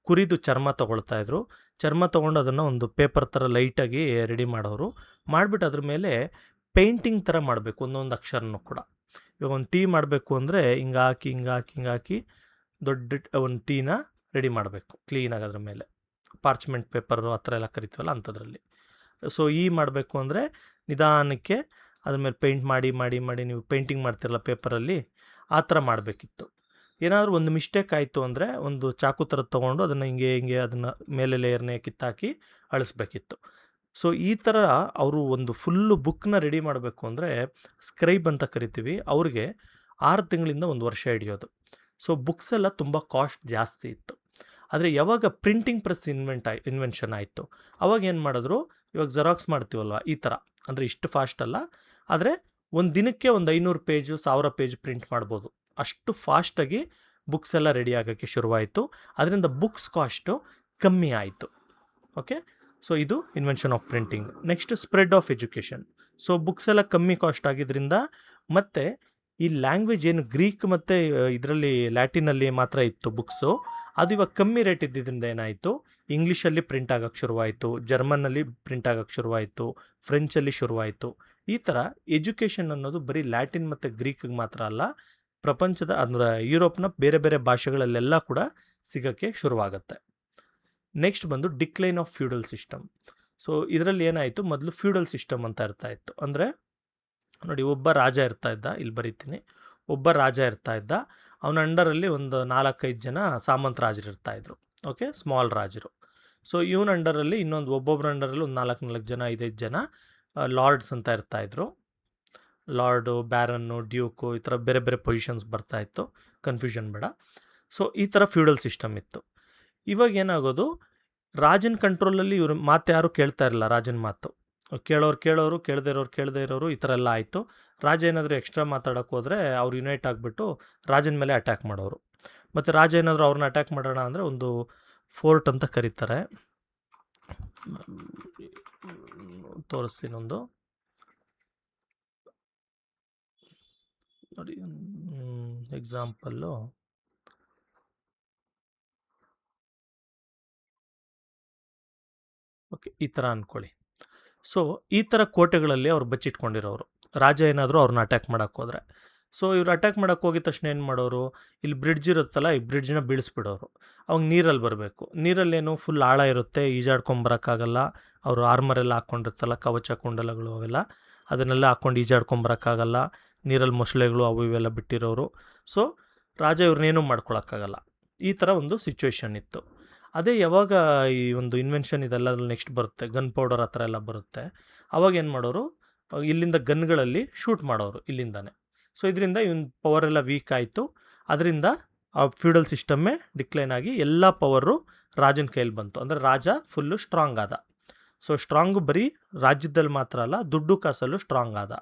ಕುರಿದು ಚರ್ಮ ತೊಗೊಳ್ತಾಯಿದ್ರು. ಚರ್ಮ ತೊಗೊಂಡು ಅದನ್ನು ಒಂದು ಪೇಪರ್ ಥರ ಲೈಟಾಗಿ ರೆಡಿ ಮಾಡೋರು. ಮಾಡಿಬಿಟ್ಟು ಅದ್ರ ಮೇಲೆ ಪೇಂಟಿಂಗ್ ಥರ ಮಾಡಬೇಕು ಒಂದೊಂದು ಅಕ್ಷರನೂ ಕೂಡ. ಇವಾಗ ಒಂದು ಟೀ ಮಾಡಬೇಕು ಅಂದರೆ ಹಿಂಗೆ ಹಾಕಿ ದೊಡ್ಡ ಒಂದು ಟೀನ ರೆಡಿ ಮಾಡಬೇಕು ಕ್ಲೀನಾಗಿ ಅದ್ರ ಮೇಲೆ. ಪಾರ್ಚ್ಮೆಂಟ್ ಪೇಪರು ಆ ಥರ ಎಲ್ಲ ಕರಿತೀವಲ್ಲ ಅಂಥದ್ರಲ್ಲಿ. ಸೊ ಮಾಡಬೇಕು ಅಂದರೆ ನಿಧಾನಕ್ಕೆ ಅದ್ರ ಮೇಲೆ ಪೇಂಟ್ ಮಾಡಿ ನೀವು ಪೇಂಟಿಂಗ್ ಮಾಡ್ತಿರಲ್ಲ ಪೇಪರಲ್ಲಿ, ಆ ಥರ ಮಾಡಬೇಕಿತ್ತು. ಏನಾದರೂ ಒಂದು ಮಿಸ್ಟೇಕ್ ಆಯಿತು ಅಂದರೆ ಒಂದು ಚಾಕು ಥರದ್ದು ತೊಗೊಂಡು ಅದನ್ನು ಹಿಂಗೆ ಅದನ್ನು ಮೇಲೆ ಲೇಯರ್ನೇ ಕಿತ್ತಾಕಿ ಅಳಿಸ್ಬೇಕಿತ್ತು. ಸೊ ಈ ಥರ ಅವರು ಒಂದು ಫುಲ್ಲು ಬುಕ್ನ ರೆಡಿ ಮಾಡಬೇಕು ಅಂದರೆ ಸ್ಕ್ರೈಬ್ ಅಂತ ಕರಿತೀವಿ, ಅವ್ರಿಗೆ 6 ತಿಂಗಳಿಂದ 1 ವರ್ಷ ಹಿಡಿಯೋದು. ಸೊ ಬುಕ್ಸ್ ಎಲ್ಲ ತುಂಬ ಕಾಸ್ಟ್ ಜಾಸ್ತಿ ಇತ್ತು. ಆದರೆ ಯಾವಾಗ ಪ್ರಿಂಟಿಂಗ್ ಪ್ರೆಸ್ ಇನ್ವೆನ್ಷನ್ ಆಯಿತು, ಅವಾಗ ಏನು ಮಾಡಿದ್ರು, ಇವಾಗ ಜೆರಾಕ್ಸ್ ಮಾಡ್ತೀವಲ್ವ ಈ ಥರ, ಅಂದರೆ ಇಷ್ಟು ಫಾಸ್ಟ್ ಅಲ್ಲ, ಆದರೆ ಒಂದು ದಿನಕ್ಕೆ ಒಂದು 500 ಪೇಜು 1000 ಪೇಜ್ ಪ್ರಿಂಟ್ ಮಾಡ್ಬೋದು. ಅಷ್ಟು ಫಾಸ್ಟಾಗಿ ಬುಕ್ಸ್ ಎಲ್ಲ ರೆಡಿ ಆಗೋಕ್ಕೆ ಶುರುವಾಯಿತು. ಅದರಿಂದ ಬುಕ್ಸ್ ಕಾಸ್ಟು ಕಮ್ಮಿ ಆಯಿತು. ಓಕೆ, ಸೊ ಇದು invention of printing. Next spread of education. So books ಎಲ್ಲ ಕಮ್ಮಿ ಕಾಸ್ಟ್ ಆಗಿದ್ದರಿಂದ, ಮತ್ತು ಈ ಲ್ಯಾಂಗ್ವೇಜ್ ಏನು ಗ್ರೀಕ್ ಮತ್ತು ಇದರಲ್ಲಿ ಲ್ಯಾಟಿನಲ್ಲಿ ಮಾತ್ರ ಇತ್ತು ಬುಕ್ಸು, ಅದು ಇವಾಗ ಕಮ್ಮಿ ರೇಟ್ ಇದ್ದಿದ್ದರಿಂದ ಏನಾಯಿತು, ಇಂಗ್ಲೀಷಲ್ಲಿ ಪ್ರಿಂಟ್ ಆಗೋಕ್ಕೆ ಶುರುವಾಯಿತು, ಜರ್ಮನ್ನಲ್ಲಿ ಪ್ರಿಂಟ್ ಆಗೋಕ್ಕೆ ಶುರುವಾಯಿತು, ಫ್ರೆಂಚಲ್ಲಿ ಶುರುವಾಯಿತು. ಈ ಥರ ಎಜುಕೇಷನ್ ಅನ್ನೋದು ಬರೀ ಲ್ಯಾಟಿನ್ ಮತ್ತು ಗ್ರೀಕ್ಗೆ ಮಾತ್ರ ಅಲ್ಲ, ಪ್ರಪಂಚದ ಅಂದರೆ ಯುರೋಪ್ನ ಬೇರೆ ಬೇರೆ ಭಾಷೆಗಳಲ್ಲೆಲ್ಲ ಕೂಡ ಸಿಗೋಕ್ಕೆ ಶುರುವಾಗುತ್ತೆ. ನೆಕ್ಸ್ಟ್ ಬಂದು decline of feudal system. So ಇದರಲ್ಲಿ ಏನಾಯಿತು, ಮೊದಲು ಫ್ಯೂಡಲ್ ಸಿಸ್ಟಮ್ ಅಂತ ಇರ್ತಾಯಿತ್ತು. ಅಂದರೆ ನೋಡಿ, ಒಬ್ಬ ರಾಜ ಇರ್ತಾ ಇದ್ದ, ಇಲ್ಲಿ ಬರೀತೀನಿ, ಒಬ್ಬ ರಾಜ ಇರ್ತಾ ಇದ್ದ, ಅವನ ಅಂಡರಲ್ಲಿ ಒಂದು 4-5 ಜನ ಸಾಮಂತ ರಾಜರು ಇರ್ತಾಯಿದ್ರು. ಓಕೆ, ಸ್ಮಾಲ್ ರಾಜರು. ಸೊ ಇವನ ಅಂಡರಲ್ಲಿ ಒಬ್ಬೊಬ್ಬರ ಅಂಡರಲ್ಲಿ ಒಂದು 4 ಜನ 5 ಜನ ಲಾರ್ಡ್ಸ್ ಅಂತ ಇರ್ತಾಯಿದ್ರು. ಲಾರ್ಡು, ಬ್ಯಾರನ್ನು, ಡ್ಯೂಕು, ಈ ಥರ ಬೇರೆ ಬೇರೆ ಪೊಸಿಷನ್ಸ್ ಬರ್ತಾಯಿತ್ತು, ಕನ್ಫ್ಯೂಷನ್ ಬೇಡ. ಸೊ ಈ ಥರ ಫ್ಯೂಡಲ್ ಸಿಸ್ಟಮ್ ಇತ್ತು. ಇವಾಗ ಏನಾಗೋದು, ರಾಜನ ಕಂಟ್ರೋಲಲ್ಲಿ ಇವರು ಮಾತು ಯಾರು ಕೇಳ್ತಾ ಇರಲಿಲ್ಲ, ರಾಜನ ಮಾತು ಕೇಳೋರು ಕೇಳದೇ ಇರೋರು ಈ ಥರ ಎಲ್ಲ ಆಯಿತು. ರಾಜ ಏನಾದರೂ ಎಕ್ಸ್ಟ್ರಾ ಮಾತಾಡೋಕ್ಕೆ ಹೋದರೆ ಅವ್ರು ಯುನೈಟ್ ಆಗಿಬಿಟ್ಟು ರಾಜನ ಮೇಲೆ ಅಟ್ಯಾಕ್ ಮಾಡೋರು. ಮತ್ತು ರಾಜ ಏನಾದರೂ ಅವ್ರನ್ನ ಅಟ್ಯಾಕ್ ಮಾಡೋಣ ಅಂದರೆ ಒಂದು ಫೋರ್ಟ್ ಅಂತ ಕರೀತಾರೆ, ತೋರಿಸ್ತೀನಿ ಒಂದು ನೋಡಿ ಎಕ್ಸಾಂಪಲ್ಲು. ಓಕೆ, ಈ ಥರ ಅಂದ್ಕೊಳ್ಳಿ. ಸೊ ಈ ಥರ ಕೋಟೆಗಳಲ್ಲಿ ಅವ್ರು ಬಚ್ಚಿಟ್ಕೊಂಡಿರೋರು. ರಾಜ ಏನಾದರೂ ಅವ್ರನ್ನ ಅಟ್ಯಾಕ್ ಮಾಡೋಕ್ಕೆ ಹೋದರೆ, ಸೊ ಇವ್ರು ಅಟ್ಯಾಕ್ ಮಾಡೋಕ್ಕೆ ಹೋಗಿದ ತಕ್ಷಣ ಏನು ಮಾಡೋರು, ಇಲ್ಲಿ ಬ್ರಿಡ್ಜ್ ಇರುತ್ತಲ್ಲ, ಈ ಬ್ರಿಡ್ಜ್ನ ಬೀಳಿಸ್ಬಿಡೋರು. ಅವಾಗ ನೀರಲ್ಲಿ ಬರಬೇಕು. ನೀರಲ್ಲೇನು ಫುಲ್ ಆಳ ಇರುತ್ತೆ, ಈಜಾಡ್ಕೊಂಬರೋಕ್ಕಾಗಲ್ಲ. ಅವರು ಆರ್ಮರೆಲ್ಲ ಹಾಕ್ಕೊಂಡಿರ್ತಲ್ಲ, ಕವಚ ಕುಂಡಲಗಳು ಅವೆಲ್ಲ, ಅದನ್ನೆಲ್ಲ ಹಾಕ್ಕೊಂಡು ಈಜಾಡ್ಕೊಂಬರೋಕ್ಕಾಗಲ್ಲ. ನೀರಲ್ಲಿ ಮೊಸಳೆಗಳು ಅವು ಇವೆಲ್ಲ ಬಿಟ್ಟಿರೋರು. ಸೊ ರಾಜ ಇವ್ರನ್ನೇನೂ ಮಾಡ್ಕೊಳಕ್ಕಾಗಲ್ಲ. ಈ ಥರ ಒಂದು ಸಿಚುವೇಶನ್ ಇತ್ತು. ಅದೇ ಯಾವಾಗ ಈ ಒಂದು ಇನ್ವೆನ್ಷನ್ ಇದೆಲ್ಲ ನೆಕ್ಸ್ಟ್ ಬರುತ್ತೆ, ಗನ್ ಪೌಡರ್ ಆ ಥರ ಎಲ್ಲ ಬರುತ್ತೆ, ಅವಾಗ ಏನು ಮಾಡೋರು, ಇಲ್ಲಿಂದ ಗನ್ಗಳಲ್ಲಿ ಶೂಟ್ ಮಾಡೋರು ಇಲ್ಲಿಂದಾನೆ. ಸೊ ಇದರಿಂದ ಇವನ್ ಪವರ್ ಎಲ್ಲ ವೀಕ್ ಆಯಿತು. ಅದರಿಂದ ಆ ಫ್ಯೂಡಲ್ ಸಿಸ್ಟಮ್ಮೇ ಡಿಕ್ಲೈನ್ ಆಗಿ ಎಲ್ಲ ಪವರು ರಾಜನ ಕೈಯಲ್ಲಿ ಬಂತು. ಅಂದರೆ ರಾಜ ಫುಲ್ಲು ಸ್ಟ್ರಾಂಗ್ ಆದ. ಸೊ ಸ್ಟ್ರಾಂಗು ಬರೀ ರಾಜ್ಯದಲ್ಲಿ ಮಾತ್ರ ಅಲ್ಲ, ದುಡ್ಡು ಕಾಸಲ್ಲೂ ಸ್ಟ್ರಾಂಗ್ ಆದ.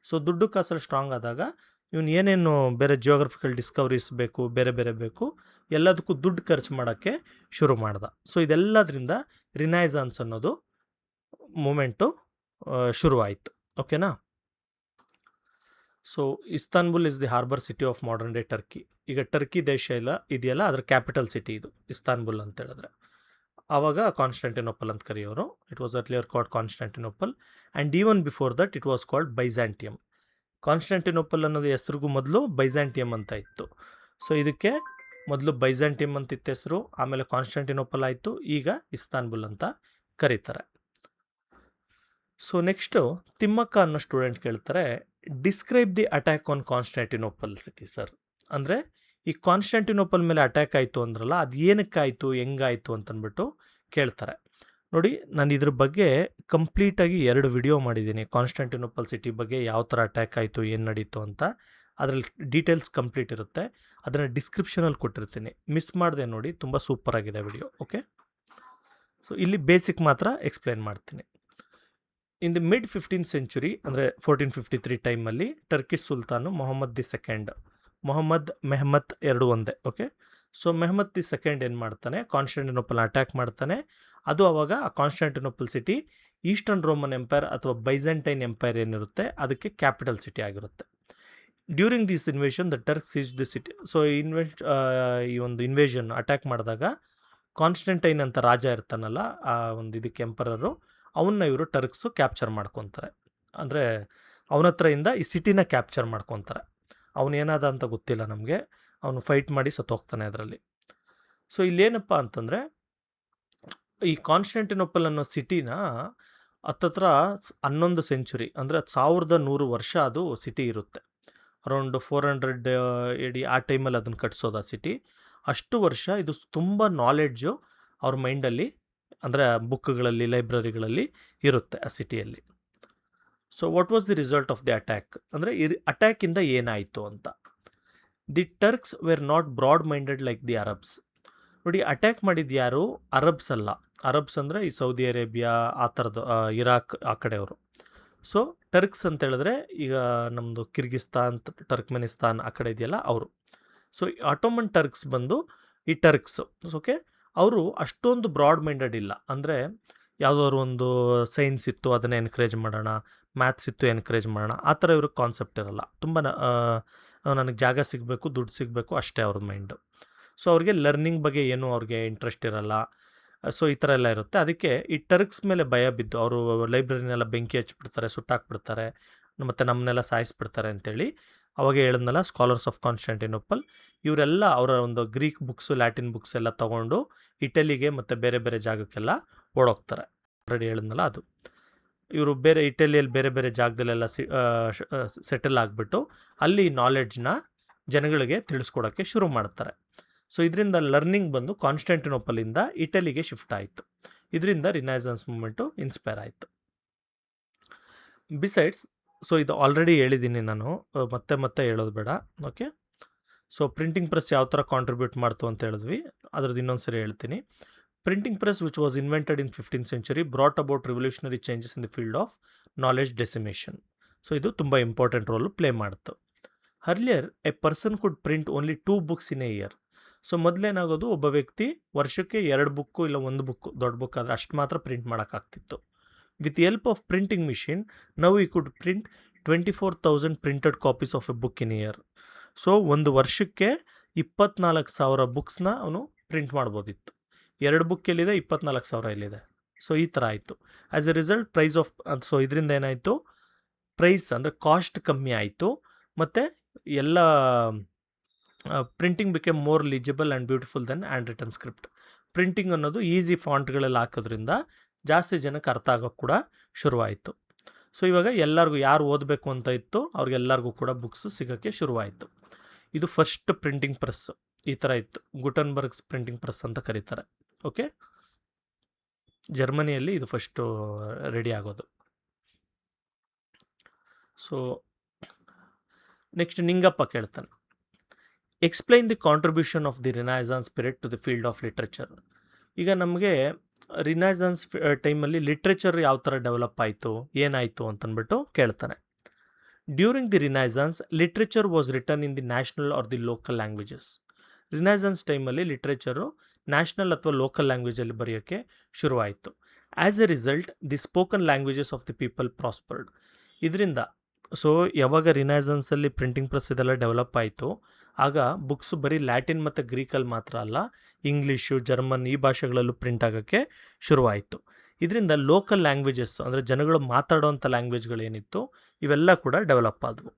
ಸೊ ದುಡ್ಡು ಕಾಸಲ್ಲಿ ಸ್ಟ್ರಾಂಗ್ ಆದಾಗ ಇವನು ಏನೇನು ಬೇರೆ ಜಿಯೋಗ್ರಫಿಕಲ್ ಡಿಸ್ಕವರೀಸ್ ಬೇಕು, ಬೇರೆ ಬೇರೆ ಬೇಕು, ಎಲ್ಲದಕ್ಕೂ ದುಡ್ಡು ಖರ್ಚು ಮಾಡೋಕ್ಕೆ ಶುರು ಮಾಡ್ದ. ಸೊ ಇದೆಲ್ಲದರಿಂದ ರಿನೈಸಾನ್ಸ್ ಅನ್ನೋದು ಮೂಮೆಂಟು ಶುರುವಾಯಿತು. ಓಕೆನಾ. So Istanbul is the harbour city of modern day Turkey. ಈಗ ಟರ್ಕಿ ದೇಶ ಇದೆಯಲ್ಲ, ಅದರ ಕ್ಯಾಪಿಟಲ್ ಸಿಟಿ ಇದು ಇಸ್ತಾನ್ಬುಲ್ ಅಂತ ಹೇಳಿದ್ರೆ. ಆವಾಗ ಕಾನ್ಸ್ಟಂಟಿನೋಪಲ್ ಅಂತ ಕರೆಯೋರು. It was earlier called Constantinople, and even before that it was called Byzantium. Constantinople ಅನ್ನೋದು ಹೆಸರಿಗೂ ಮೊದಲು ಬೈಜಾಂಟಿಯಮ್ ಅಂತ ಇತ್ತು. ಸೊ ಇದಕ್ಕೆ ಮೊದಲು ಬೈಜಾಂಟಿಯಮ್ ಅಂತ ಇತ್ತು ಹೆಸರು, ಆಮೇಲೆ ಕಾನ್ಸ್ಟಂಟಿನೋಪಲ್ ಆಯಿತು, ಈಗ ಇಸ್ತಾನ್ಬುಲ್ ಅಂತ ಕರೀತಾರೆ. ಸೊ ನೆಕ್ಸ್ಟು ತಿಮ್ಮಕ್ಕ ಅನ್ನೋ ಸ್ಟೂಡೆಂಟ್ ಕೇಳ್ತಾರೆ, describe the attack on Constantinople city sir. ಅಂದರೆ ಈ ಕಾನ್ಸ್ಟಂಟಿನೋಪಲ್ ಮೇಲೆ ಅಟ್ಯಾಕ್ ಆಯಿತು ಅಂದ್ರಲ್ಲ, ಅದು ಏನಕ್ಕಾಯಿತು, ಹೆಂಗಾಯಿತು ಅಂತಂದ್ಬಿಟ್ಟು ಕೇಳ್ತಾರೆ. ನೋಡಿ, ನಾನು ಇದ್ರ ಬಗ್ಗೆ ಕಂಪ್ಲೀಟಾಗಿ 2 ವಿಡಿಯೋ ಮಾಡಿದ್ದೀನಿ. ಕಾನ್ಸ್ಟಾಂಟಿನೋಪಲ್ ಸಿಟಿ ಬಗ್ಗೆ ಯಾವ ಥರ ಅಟ್ಯಾಕ್ ಆಯಿತು, ಏನು ನಡೀತು ಅಂತ. ಅದರಲ್ಲಿ ಡೀಟೇಲ್ಸ್ ಕಂಪ್ಲೀಟ್ ಇರುತ್ತೆ. ಅದನ್ನು ಡಿಸ್ಕ್ರಿಪ್ಷನಲ್ಲಿ ಕೊಟ್ಟಿರ್ತೀನಿ. ಮಿಸ್ ಮಾಡದೆ ನೋಡಿ, ತುಂಬ ಸೂಪರಾಗಿದೆ ವಿಡಿಯೋ. ಓಕೆ, ಸೊ ಇಲ್ಲಿ ಬೇಸಿಕ್ ಮಾತ್ರ ಎಕ್ಸ್ಪ್ಲೇನ್ ಮಾಡ್ತೀನಿ. In the mid 15th century ಅಂದರೆ 1453 ಟೈಮಲ್ಲಿ ಟರ್ಕಿಶ್ ಸುಲ್ತಾನು ಮೊಹಮ್ಮದ್ ಮೆಹಮತ್ 2 ಒಂದೇ. Okay, so Mehmet the second ಏನು ಮಾಡ್ತಾನೆ, ಕಾನ್ಸ್ಟಾಂಟಿನೋಪಲ್ ಅಟ್ಯಾಕ್ ಮಾಡ್ತಾನೆ. ಅದು ಆವಾಗ ಆ Constantinople city eastern Roman empire ಅಥವಾ ಬೈಜೆಂಟೈನ್ ಎಂಪೈರ್ ಏನಿರುತ್ತೆ ಅದಕ್ಕೆ ಕ್ಯಾಪಿಟಲ್ ಸಿಟಿ ಆಗಿರುತ್ತೆ. During this invasion the Turk seize the city. So ಈ ಒಂದು ಇನ್ವೇಷನ್ ಅಟ್ಯಾಕ್ ಮಾಡಿದಾಗ ಕಾನ್ಸ್ಟಂಟೈನ್ ಅಂತ ರಾಜ ಇರ್ತಾನಲ್ಲ, ಆ ಒಂದು ಇದಕ್ಕೆ ಎಂಪರರು, ಅವನ್ನ ಇವರು ಟರ್ಕ್ಸು ಕ್ಯಾಪ್ಚರ್ ಮಾಡ್ಕೊತಾರೆ. ಅಂದರೆ ಅವನ ಹತ್ರ ಇಂದ ಈ ಸಿಟಿನ ಕ್ಯಾಪ್ಚರ್ ಮಾಡ್ಕೊತಾರೆ. ಅವನೇನಾದ ಅಂತ ಗೊತ್ತಿಲ್ಲ ನಮಗೆ, ಅವನು ಫೈಟ್ ಮಾಡಿ ಸತ್ತೋಗ್ತಾನೆ ಅದರಲ್ಲಿ. ಸೊ ಇಲ್ಲೇನಪ್ಪ ಅಂತಂದರೆ, ಈ ಕಾನ್ಸ್ಟಾಂಟಿನೋಪಲ್ ಅನ್ನೋ ಸಿಟಿನ ಹತ್ತತ್ರ 11 ಸೆಂಚುರಿ ಅಂದರೆ 1100 ವರ್ಷ ಅದು ಸಿಟಿ ಇರುತ್ತೆ. ಅರೌಂಡ್ 400 AD ಆ ಟೈಮಲ್ಲಿ ಅದನ್ನು ಕಟ್ಸೋದು ಆ ಸಿಟಿ. ಅಷ್ಟು ವರ್ಷ ಇದು ತುಂಬ ನಾಲೆಡ್ಜು ಅವ್ರ ಮೈಂಡಲ್ಲಿ, ಅಂದರೆ ಬುಕ್ಗಳಲ್ಲಿ, ಲೈಬ್ರರಿಗಳಲ್ಲಿ ಇರುತ್ತೆ ಆ ಸಿಟಿಯಲ್ಲಿ. So what was the result of the attack ಅಂದರೆ, ಈ ಅಟ್ಯಾಕಿಂದ ಏನಾಯಿತು ಅಂತ. The Turks were not broad minded like the Arabs. ನೋಡಿ, ಅಟ್ಯಾಕ್ ಮಾಡಿದ್ದು ಯಾರು, ಅರಬ್ಸ್ ಅಲ್ಲ. ಅರಬ್ಸ್ ಅಂದರೆ ಈ ಸೌದಿ ಅರೇಬಿಯಾ ಆ ಥರದ್ದು, ಇರಾಕ್ ಆ ಕಡೆಯವರು. ಸೊ ಟರ್ಕ್ಸ್ ಅಂತ ಹೇಳಿದ್ರೆ ಈಗ ನಮ್ಮದು ಕಿರ್ಗಿಸ್ತಾನ್, ಟರ್ಕ್ಮೆನಿಸ್ತಾನ್ ಆ ಕಡೆ ಇದೆಯಲ್ಲ ಅವರು. ಸೊ ಆಟೋಮನ್ ಟರ್ಕ್ಸ್ ಬಂದು ಈ ಟರ್ಕ್ಸು. ಓಕೆ, ಅವರು ಅಷ್ಟೊಂದು ಬ್ರಾಡ್ ಮೈಂಡೆಡ್ ಇಲ್ಲ. ಅಂದರೆ ಯಾವುದಾದ್ರು ಒಂದು ಸೈನ್ಸ್ ಇತ್ತು ಅದನ್ನು ಎನ್ಕರೇಜ್ ಮಾಡೋಣ, ಮ್ಯಾಥ್ಸ್ ಇತ್ತು ಎನ್ಕರೇಜ್ ಮಾಡೋಣ, ಆ ಥರ ಇವ್ರಿಗೆ ಕಾನ್ಸೆಪ್ಟ್ ಇರಲ್ಲ. ತುಂಬ ನನಗೆ ಜಾಗ ಸಿಗಬೇಕು, ದುಡ್ಡು ಸಿಗಬೇಕು, ಅಷ್ಟೇ ಅವ್ರದ್ದು ಮೈಂಡು. ಸೊ ಅವ್ರಿಗೆ ಲರ್ನಿಂಗ್ ಬಗ್ಗೆ ಏನೂ ಅವ್ರಿಗೆ ಇಂಟ್ರೆಸ್ಟ್ ಇರಲ್ಲ. ಸೊ ಈ ಥರ ಎಲ್ಲ ಇರುತ್ತೆ. ಅದಕ್ಕೆ ಈ ಟರ್ಕ್ಸ್ ಮೇಲೆ ಭಯ ಬಿದ್ದು ಅವರು ಲೈಬ್ರರಿನೆಲ್ಲ ಬೆಂಕಿ ಹಚ್ಬಿಡ್ತಾರೆ, ಸುಟ್ಟಾಕ್ಬಿಡ್ತಾರೆ, ಮತ್ತು ನಮ್ಮನ್ನೆಲ್ಲ ಸಾಯಿಸ್ಬಿಡ್ತಾರೆ ಅಂತೇಳಿ ಅವಾಗ ಹೇಳಿದ್ನಲ್ಲ, ಸ್ಕಾಲರ್ಸ್ ಆಫ್ ಕಾನ್ಸ್ಟಾಂಟಿನೋಪಲ್ ಇವರೆಲ್ಲ ಅವರ ಒಂದು ಗ್ರೀಕ್ ಬುಕ್ಸು, ಲ್ಯಾಟಿನ್ ಬುಕ್ಸ್ ಎಲ್ಲ ತೊಗೊಂಡು ಇಟಲಿಗೆ ಮತ್ತು ಬೇರೆ ಬೇರೆ ಜಾಗಕ್ಕೆಲ್ಲ ಓಡೋಗ್ತಾರೆ. ಆಲ್ರೆಡಿ ಹೇಳಿದ್ನಲ್ಲ ಅದು. ಇವರು ಬೇರೆ ಇಟಲಿಯಲ್ಲಿ ಬೇರೆ ಬೇರೆ ಜಾಗದಲ್ಲೆಲ್ಲ ಸೆಟಲ್ ಆಗಿಬಿಟ್ಟು ಅಲ್ಲಿ ನಾಲೆಡ್ಜ್ನ ಜನಗಳಿಗೆ ತಿಳಿಸ್ಕೊಡೋಕ್ಕೆ ಶುರು ಮಾಡ್ತಾರೆ. ಸೊ ಇದರಿಂದ ಲರ್ನಿಂಗ್ ಬಂದು ಕಾನ್ಸ್ಟಾಂಟಿನೋಪಲಿಂದ ಇಟಲಿಗೆ ಶಿಫ್ಟ್ ಆಯಿತು. ಇದರಿಂದ ರಿನೈಸನ್ಸ್ ಮೂಮೆಂಟು ಇನ್ಸ್ಪೈರ್ ಆಯಿತು. ಬಿಸೈಡ್ಸ್, ಸೊ ಇದು ಆಲ್ರೆಡಿ ಹೇಳಿದ್ದೀನಿ ನಾನು, ಮತ್ತೆ ಹೇಳೋದು ಬೇಡ. ಓಕೆ, ಸೊ ಪ್ರಿಂಟಿಂಗ್ ಪ್ರೆಸ್ ಯಾವ ಥರ ಕಾಂಟ್ರಿಬ್ಯೂಟ್ ಮಾಡ್ತು ಅಂತ ಹೇಳಿದ್ವಿ, ಅದ್ರದ್ದು ಇನ್ನೊಂದು ಸರಿ ಹೇಳ್ತೀನಿ. Printing press which was invented in 15th century brought about revolutionary changes in the field of knowledge dissemination. So ಇದು ತುಂಬ ಇಂಪಾರ್ಟೆಂಟ್ ರೋಲ್ ಪ್ಲೇ ಮಾಡ್ತು. Earlier a person could print only 2 books in a year. So ಮೊದಲೇನಾಗೋದು, ಒಬ್ಬ ವ್ಯಕ್ತಿ ವರ್ಷಕ್ಕೆ 2 ಬುಕ್ಕು ಇಲ್ಲ 1 ಬುಕ್ಕು, ದೊಡ್ಡ ಬುಕ್ ಆದರೆ ಅಷ್ಟು ಮಾತ್ರ ಪ್ರಿಂಟ್ ಮಾಡೋಕ್ಕಾಗ್ತಿತ್ತು. With help of printing machine now he could print 24,000 printed copies of a book in year. So ಒಂದು ವರ್ಷಕ್ಕೆ 24,000 ಬುಕ್ಸ್ನ ಅವನು ಪ್ರಿಂಟ್ ಮಾಡ್ಬೋದಿತ್ತು. 2 ಬುಕ್ ಎಲ್ಲಿದೆ, 24,000 ಎಲ್ಲಿದೆ. ಸೊ ಈ ಥರ ಆಯಿತು. As a result price off, so ಇದರಿಂದ ಏನಾಯಿತು, ಪ್ರೈಸ್ ಅಂದರೆ ಕಾಸ್ಟ್ ಕಮ್ಮಿ ಆಯಿತು, ಮತ್ತು ಎಲ್ಲ printing became more legible and beautiful then handwritten script. Printing ಅನ್ನೋದು ಈಸಿ ಫಾಂಟ್ಗಳಲ್ಲಿ ಹಾಕೋದ್ರಿಂದ ಜಾಸ್ತಿ ಜನಕ್ಕೆ ಅರ್ಥ ಆಗೋಕ್ಕೆ ಕೂಡ ಶುರುವಾಯಿತು. ಸೊ ಇವಾಗ ಎಲ್ಲರಿಗೂ ಯಾರು ಓದಬೇಕು ಅಂತ ಇತ್ತು ಅವ್ರಿಗೆಲ್ಲರಿಗೂ ಕೂಡ ಬುಕ್ಸ್ ಸಿಗೋಕ್ಕೆ ಶುರುವಾಯಿತು. ಇದು ಫಸ್ಟ್ ಪ್ರಿಂಟಿಂಗ್ ಪ್ರೆಸ್ ಈ ಥರ ಇತ್ತು. ಗುಟನ್ಬರ್ಗ್ಸ್ ಪ್ರಿಂಟಿಂಗ್ ಪ್ರೆಸ್ ಅಂತ ಕರೀತಾರೆ. ಓಕೆ, ಜರ್ಮನಿಯಲ್ಲಿ ಇದು ಫಸ್ಟು ರೆಡಿ ಆಗೋದು. ಸೊ ನೆಕ್ಸ್ಟ್ ನಿಂಗಪ್ಪ ಕೇಳ್ತಾನೆ, explain the contribution of the renaissance period to the field of literature. ಈಗ ನಮಗೆ ರಿನೈಸನ್ಸ್ ಟೈಮಲ್ಲಿ ಲಿಟ್ರೇಚರ್ ಯಾವ ಥರ ಡೆವಲಪ್ ಆಯಿತು, ಏನಾಯಿತು ಅಂತಂದ್ಬಿಟ್ಟು ಕೇಳ್ತಾನೆ. During the Renaissance literature was return in the national R the local languages. Renaissance ಟೈಮಲ್ಲಿ ಲಿಟ್ರೇಚರು ನ್ಯಾಷನಲ್ ಅಥವಾ ಲೋಕಲ್ ಲ್ಯಾಂಗ್ವೇಜಲ್ಲಿ ಬರೆಯೋಕ್ಕೆ ಶುರುವಾಯಿತು. As a result the spoken languages of the people prospered. ಇದರಿಂದ ಸೊ ಯಾವಾಗ ರಿನೈಸನ್ಸಲ್ಲಿ ಪ್ರಿಂಟಿಂಗ್ ಪ್ರೆಸ್ ಇದೆಲ್ಲ ಡೆವಲಪ್ ಆಯಿತು, ಆಗ ಬುಕ್ಸ್ ಬರೀ ಲ್ಯಾಟಿನ್ ಮತ್ತು ಗ್ರೀಕಲ್ಲಿ ಮಾತ್ರ ಅಲ್ಲ, ಇಂಗ್ಲೀಷು, ಜರ್ಮನ್ ಈ ಭಾಷೆಗಳಲ್ಲೂ ಪ್ರಿಂಟ್ ಆಗೋಕ್ಕೆ ಶುರುವಾಯಿತು. ಇದರಿಂದ ಲೋಕಲ್ ಲ್ಯಾಂಗ್ವೇಜಸ್ ಅಂದರೆ ಜನಗಳು ಮಾತಾಡೋವಂಥ ಲ್ಯಾಂಗ್ವೇಜ್ಗಳೇನಿತ್ತು ಇವೆಲ್ಲ ಕೂಡ ಡೆವಲಪ್ ಆದವು.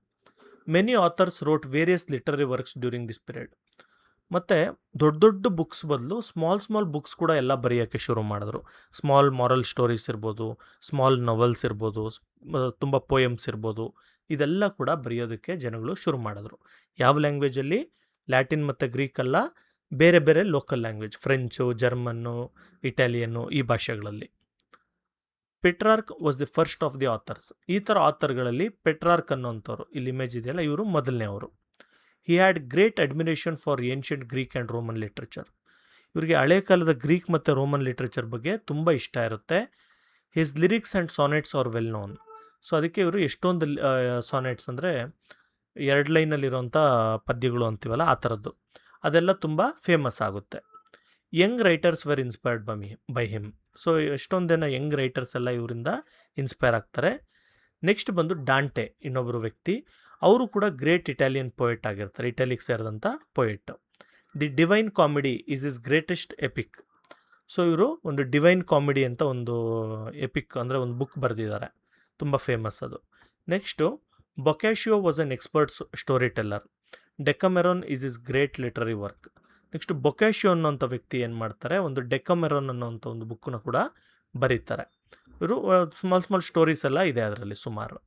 Many author's wrote various literary works during this period. ಮತ್ತು ದೊಡ್ಡ ದೊಡ್ಡ ಬುಕ್ಸ್ ಬದಲು ಸ್ಮಾಲ್ ಬುಕ್ಸ್ ಕೂಡ ಎಲ್ಲ ಬರೆಯೋಕ್ಕೆ ಶುರು ಮಾಡಿದ್ರು. ಸ್ಮಾಲ್ ಮಾರಲ್ ಸ್ಟೋರೀಸ್ ಇರ್ಬೋದು, ಸ್ಮಾಲ್ ನಾವೆಲ್ಸ್ ಇರ್ಬೋದು, ತುಂಬ ಪೋಯಮ್ಸ್ ಇರ್ಬೋದು, ಇದೆಲ್ಲ ಕೂಡ ಬರೆಯೋದಕ್ಕೆ ಜನಗಳು ಶುರು ಮಾಡಿದ್ರು. ಯಾವ ಲ್ಯಾಂಗ್ವೇಜಲ್ಲಿ, ಲ್ಯಾಟಿನ್ ಮತ್ತು ಗ್ರೀಕಲ್ಲ, ಬೇರೆ ಬೇರೆ local language, French, German, Italian ಈ ಭಾಷೆಗಳಲ್ಲಿ. Petrarch was the first of the authors. ಈ ಥರ ಆಥರ್ಗಳಲ್ಲಿ ಪೆಟ್ರಾರ್ಕ್ ಅನ್ನೋಂಥವ್ರು, ಇಲ್ಲಿ ಇಮೇಜ್ ಇದೆಯಲ್ಲ, ಇವರು ಮೊದಲನೇವರು. He had great admiration for ancient Greek and Roman literature. ಇವರಿಗೆ ಹಳೆ ಕಾಲದ ಗ್ರೀಕ್ ಮತ್ತು ರೋಮನ್ ಲಿಟ್ರೇಚರ್ ಬಗ್ಗೆ ತುಂಬ ಇಷ್ಟ ಇರುತ್ತೆ. His lyrics and sonnets are well known. So ಅದಕ್ಕೆ ಇವರು ಎಷ್ಟೊಂದು ಸಾನೆಟ್ಸ್ ಅಂದರೆ 2 ಲೈನಲ್ಲಿರೋಂಥ ಪದ್ಯಗಳು ಅಂತೀವಲ್ಲ, ಆ ಥರದ್ದು, ಅದೆಲ್ಲ ತುಂಬ ಫೇಮಸ್ ಆಗುತ್ತೆ. Young writers were inspired by him. So ಎಷ್ಟೊಂದು ಜನ ಯಂಗ್ ರೈಟರ್ಸ್ ಎಲ್ಲ ಇವರಿಂದ ಇನ್ಸ್ಪೈರ್ ಆಗ್ತಾರೆ. ನೆಕ್ಸ್ಟ್ ಬಂದು ಡಾಂಟೆ, ಇನ್ನೊಬ್ಬರು ವ್ಯಕ್ತಿ. ಅವರು ಕೂಡ ಗ್ರೇಟ್ ಇಟಾಲಿಯನ್ ಪೊಯೆಟ್ ಆಗಿರ್ತಾರೆ, ಇಟಲಿಗೆ ಸೇರಿದಂಥ poet. The divine comedy is his greatest epic. So ಇವರು ಒಂದು ಡಿವೈನ್ ಕಾಮಿಡಿ ಅಂತ ಒಂದು ಎಪಿಕ್ ಅಂದರೆ ಒಂದು ಬುಕ್ ಬರೆದಿದ್ದಾರೆ, ತುಂಬ ಫೇಮಸ್ ಅದು. Next Boccaccio was an expert storyteller. Decameron is his great literary work. Next Boccaccio ಅನ್ನೋಂಥ ವ್ಯಕ್ತಿ ಏನು ಮಾಡ್ತಾರೆ, ಒಂದು ಡೆಕಮೆರಾನ್ ಅನ್ನೋಂಥ ಒಂದು ಬುಕ್ಕನ್ನು ಕೂಡ ಬರೀತಾರೆ. ಇವರು ಸ್ಮಾಲ್ ಸ್ಟೋರೀಸ್ ಎಲ್ಲ ಇದೆ ಅದರಲ್ಲಿ ಸುಮಾರು.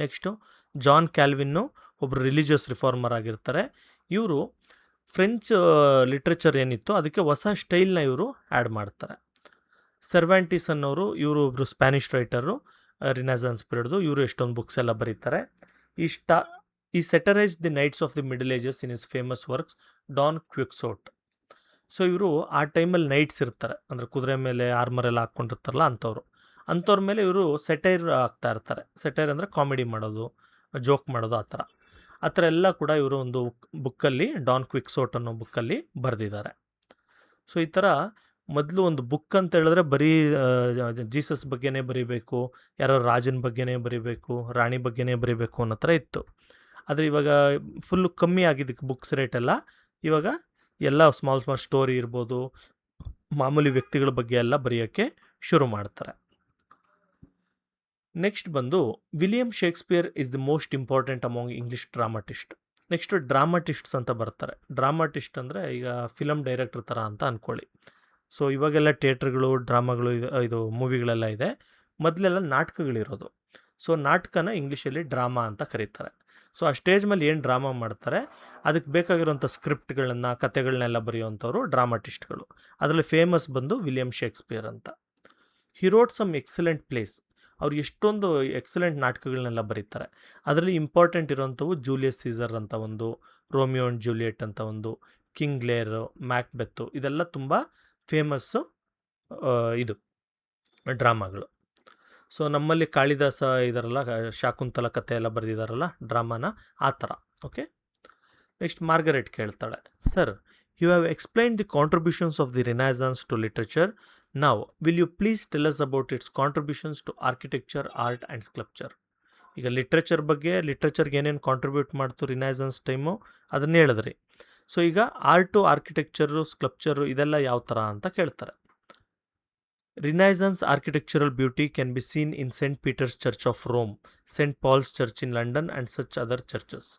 ನೆಕ್ಸ್ಟು ಜಾನ್ ಕ್ಯಾಲ್ವಿನ್ನು ಒಬ್ಬರು ರಿಲಿಜಿಯಸ್ ರಿಫಾರ್ಮರ್ ಆಗಿರ್ತಾರೆ. ಇವರು ಫ್ರೆಂಚ್ ಲಿಟ್ರೇಚರ್ ಏನಿತ್ತು ಅದಕ್ಕೆ ಹೊಸ ಸ್ಟೈಲ್ನ ಇವರು ಆ್ಯಡ್ ಮಾಡ್ತಾರೆ. ಸರ್ವ್ಯಾಂಟಿಸ್ ಅನ್ನೋರು, ಇವರು ಒಬ್ಬರು ಸ್ಪ್ಯಾನಿಷ್ ರೈಟರು, ರಿನೆಸಾನ್ಸ್ ಪೀರಿಯಡ್ದು. ಇವರು ಎಷ್ಟೊಂದು ಬುಕ್ಸ್ ಎಲ್ಲ ಬರೀತಾರೆ. He satirised the knights of the middle ages in his famous works Don Quixote. So ಇವರು ಆ ಟೈಮಲ್ಲಿ ನೈಟ್ಸ್ ಇರ್ತಾರೆ, ಅಂದರೆ ಕುದುರೆ ಮೇಲೆ ಆರ್ಮರ್ ಎಲ್ಲ ಹಾಕ್ಕೊಂಡಿರ್ತಾರಲ್ಲ ಅಂಥವ್ರ ಮೇಲೆ ಇವರು ಸೆಟೈರ್ ಆಗ್ತಾ ಇರ್ತಾರೆ. ಸೆಟೈರ್ ಅಂದರೆ ಕಾಮಿಡಿ ಮಾಡೋದು, ಜೋಕ್ ಮಾಡೋದು, ಆ ಥರ ಎಲ್ಲ ಕೂಡ ಇವರು ಒಂದು ಬುಕ್ಕಲ್ಲಿ, ಡಾನ್ ಕ್ವಿಕ್ಸೋಟ್ ಅನ್ನೋ ಬುಕ್ಕಲ್ಲಿ ಬರೆದಿದ್ದಾರೆ. ಸೊ ಈ ಥರ ಮೊದಲು ಒಂದು ಬುಕ್ ಅಂತ ಹೇಳಿದ್ರೆ ಬರೀ ಜೀಸಸ್ ಬಗ್ಗೆನೇ ಬರೀಬೇಕು, ಯಾರೋ ರಾಜನ ಬಗ್ಗೆನೇ ಬರೀಬೇಕು, ರಾಣಿ ಬಗ್ಗೆನೇ ಬರೀಬೇಕು ಅನ್ನೋ ಥರ ಇತ್ತು. ಆದರೆ ಇವಾಗ ಫುಲ್ಲು ಕಮ್ಮಿ ಆಗಿದ್ದಕ್ಕೆ ಬುಕ್ಸ್ ರೇಟೆಲ್ಲ. ಇವಾಗ ಎಲ್ಲ ಸ್ಮಾಲ್ ಸ್ಟೋರಿ ಇರ್ಬೋದು, ಮಾಮೂಲಿ ವ್ಯಕ್ತಿಗಳ ಬಗ್ಗೆ ಎಲ್ಲ ಬರೆಯೋಕ್ಕೆ ಶುರು ಮಾಡ್ತಾರೆ. ನೆಕ್ಸ್ಟ್ ಬಂದು William Shakespeare is the most important among English dramatist. Next dramatists ಅಂತ ಬರ್ತಾರೆ. ಡ್ರಾಮಾಟಿಸ್ಟ್ ಅಂದರೆ ಈಗ ಫಿಲಮ್ ಡೈರೆಕ್ಟರ್ ಥರ ಅಂತ ಅಂದ್ಕೊಳ್ಳಿ. ಸೊ ಇವಾಗೆಲ್ಲ ಥಿಯೇಟ್ರ್ಗಳು, ಡ್ರಾಮಾಗಳು, ಇದು ಮೂವಿಗಳೆಲ್ಲ ಇದೆ. ಮೊದಲೆಲ್ಲ ನಾಟಕಗಳಿರೋದು. ಸೊ ನಾಟಕನ ಇಂಗ್ಲೀಷಲ್ಲಿ ಡ್ರಾಮಾ ಅಂತ ಕರೀತಾರೆ. ಸೊ ಆ ಸ್ಟೇಜ್ ಮೇಲೆ ಏನು ಡ್ರಾಮಾ ಮಾಡ್ತಾರೆ ಅದಕ್ಕೆ ಬೇಕಾಗಿರೋಂಥ ಸ್ಕ್ರಿಪ್ಟ್ಗಳನ್ನ, ಕತೆಗಳನ್ನೆಲ್ಲ ಬರೆಯುವಂಥವ್ರು ಡ್ರಾಮಾಟಿಸ್ಟ್ಗಳು. ಅದರಲ್ಲಿ ಫೇಮಸ್ ಬಂದು ವಿಲಿಯಂ ಶೇಕ್ಸ್ಪಿಯರ್ ಅಂತ. He wrote some excellent plays. ಅವ್ರು ಎಷ್ಟೊಂದು ಎಕ್ಸಲೆಂಟ್ ನಾಟಕಗಳನ್ನೆಲ್ಲ ಬರೀತಾರೆ. ಅದರಲ್ಲಿ ಇಂಪಾರ್ಟೆಂಟ್ ಇರೋಂಥವು ಜೂಲಿಯಸ್ ಸೀಸರ್ ಅಂತ ಒಂದು, ರೋಮಿಯೋ ಆ್ಯಂಡ್ ಜೂಲಿಯೆಟ್ ಅಂತ ಒಂದು, ಕಿಂಗ್ ಲೇರ್, ಮ್ಯಾಕ್ಬೆತ್ತು, ಇದೆಲ್ಲ ತುಂಬ ಫೇಮಸ್ಸು ಇದು ಡ್ರಾಮಾಗಳು. ಸೊ ನಮ್ಮಲ್ಲಿ ಕಾಳಿದಾಸ ಇದಾರಲ್ಲ, ಶಾಕುಂತಲ ಕಥೆ ಎಲ್ಲ ಬರೆದಿದ್ದಾರಲ್ಲ ಡ್ರಾಮಾನ, ಆ ಥರ. ಓಕೆ. ನೆಕ್ಸ್ಟ್ ಮಾರ್ಗರೆಟ್ ಕೇಳ್ತಾಳೆ, sir you have explained the contributions of the renaissance to literature. ನಾವು will you please tell us about its contributions to architecture, art and sculpture. ಈಗ ಲಿಟ್ರೇಚರ್ಗೆ ಏನೇನು ಕಾಂಟ್ರಿಬ್ಯೂಟ್ ಮಾಡ್ತು ರಿನೈಸನ್ಸ್ ಟೈಮು ಅದನ್ನೇ ಹೇಳಿದ್ರಿ. ಸೊ ಈಗ ಆರ್ಟು, ಆರ್ಕಿಟೆಕ್ಚರು, ಸ್ಕಲ್ಪ್ಚರು ಇದೆಲ್ಲ ಯಾವ ಥರ ಅಂತ ಕೇಳ್ತಾರೆ. Renaissance architectural beauty can be seen in Saint Peter's church of Rome, Saint Paul's church in London and such other churches.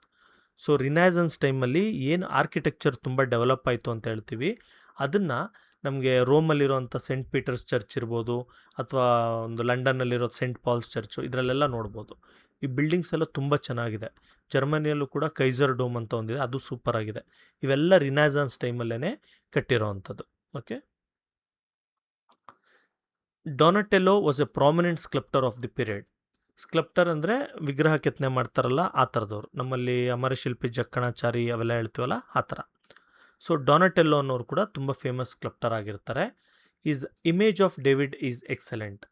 So renaissance ಟೈಮಲ್ಲಿ ಏನು ಆರ್ಕಿಟೆಕ್ಚರ್ ತುಂಬ ಡೆವಲಪ್ ಆಯಿತು ಅಂತ ಹೇಳ್ತೀವಿ, ಅದನ್ನು ನಮಗೆ ರೋಮಲ್ಲಿರೋಂಥ ಸೆಂಟ್ ಪೀಟರ್ಸ್ ಚರ್ಚ್ ಇರ್ಬೋದು, ಅಥವಾ ಒಂದು ಲಂಡನ್ನಲ್ಲಿರೋ ಸೆಂಟ್ ಪಾಲ್ಸ್ ಚರ್ಚು, ಇದರಲ್ಲೆಲ್ಲ ನೋಡ್ಬೋದು. ಈ ಬಿಲ್ಡಿಂಗ್ಸ್ ಎಲ್ಲ ತುಂಬ ಚೆನ್ನಾಗಿದೆ. ಜರ್ಮನಿಯಲ್ಲೂ ಕೂಡ ಕೈಸರ್ ಡೋಮ್ ಅಂತ ಒಂದಿದೆ, ಅದು ಸೂಪರ್ ಆಗಿದೆ. ಇವೆಲ್ಲ ರಿನೈಸನ್ಸ್ ಟೈಮಲ್ಲೇ ಕಟ್ಟಿರೋ ಅಂಥದ್ದು. Okay. Donatello was a prominent sculptor of the period. Sculptor ಅಂದರೆ ವಿಗ್ರಹ ಕೆತ್ತನೆ ಮಾಡ್ತಾರಲ್ಲ ಆ ಥರದವ್ರು. ನಮ್ಮಲ್ಲಿ ಅಮರಶಿಲ್ಪಿ, ಜಕ್ಕಣಾಚಾರಿ ಅವೆಲ್ಲ ಹೇಳ್ತೀವಲ್ಲ ಆ ಥರ. ಸೊ ಡೊನಾಟೆಲ್ಲೋ ಅನ್ನೋರು ಕೂಡ ತುಂಬ ಫೇಮಸ್ ಸ್ಕಲ್ಪ್ಟರ್ ಆಗಿರ್ತಾರೆ. Is image of David is excellent.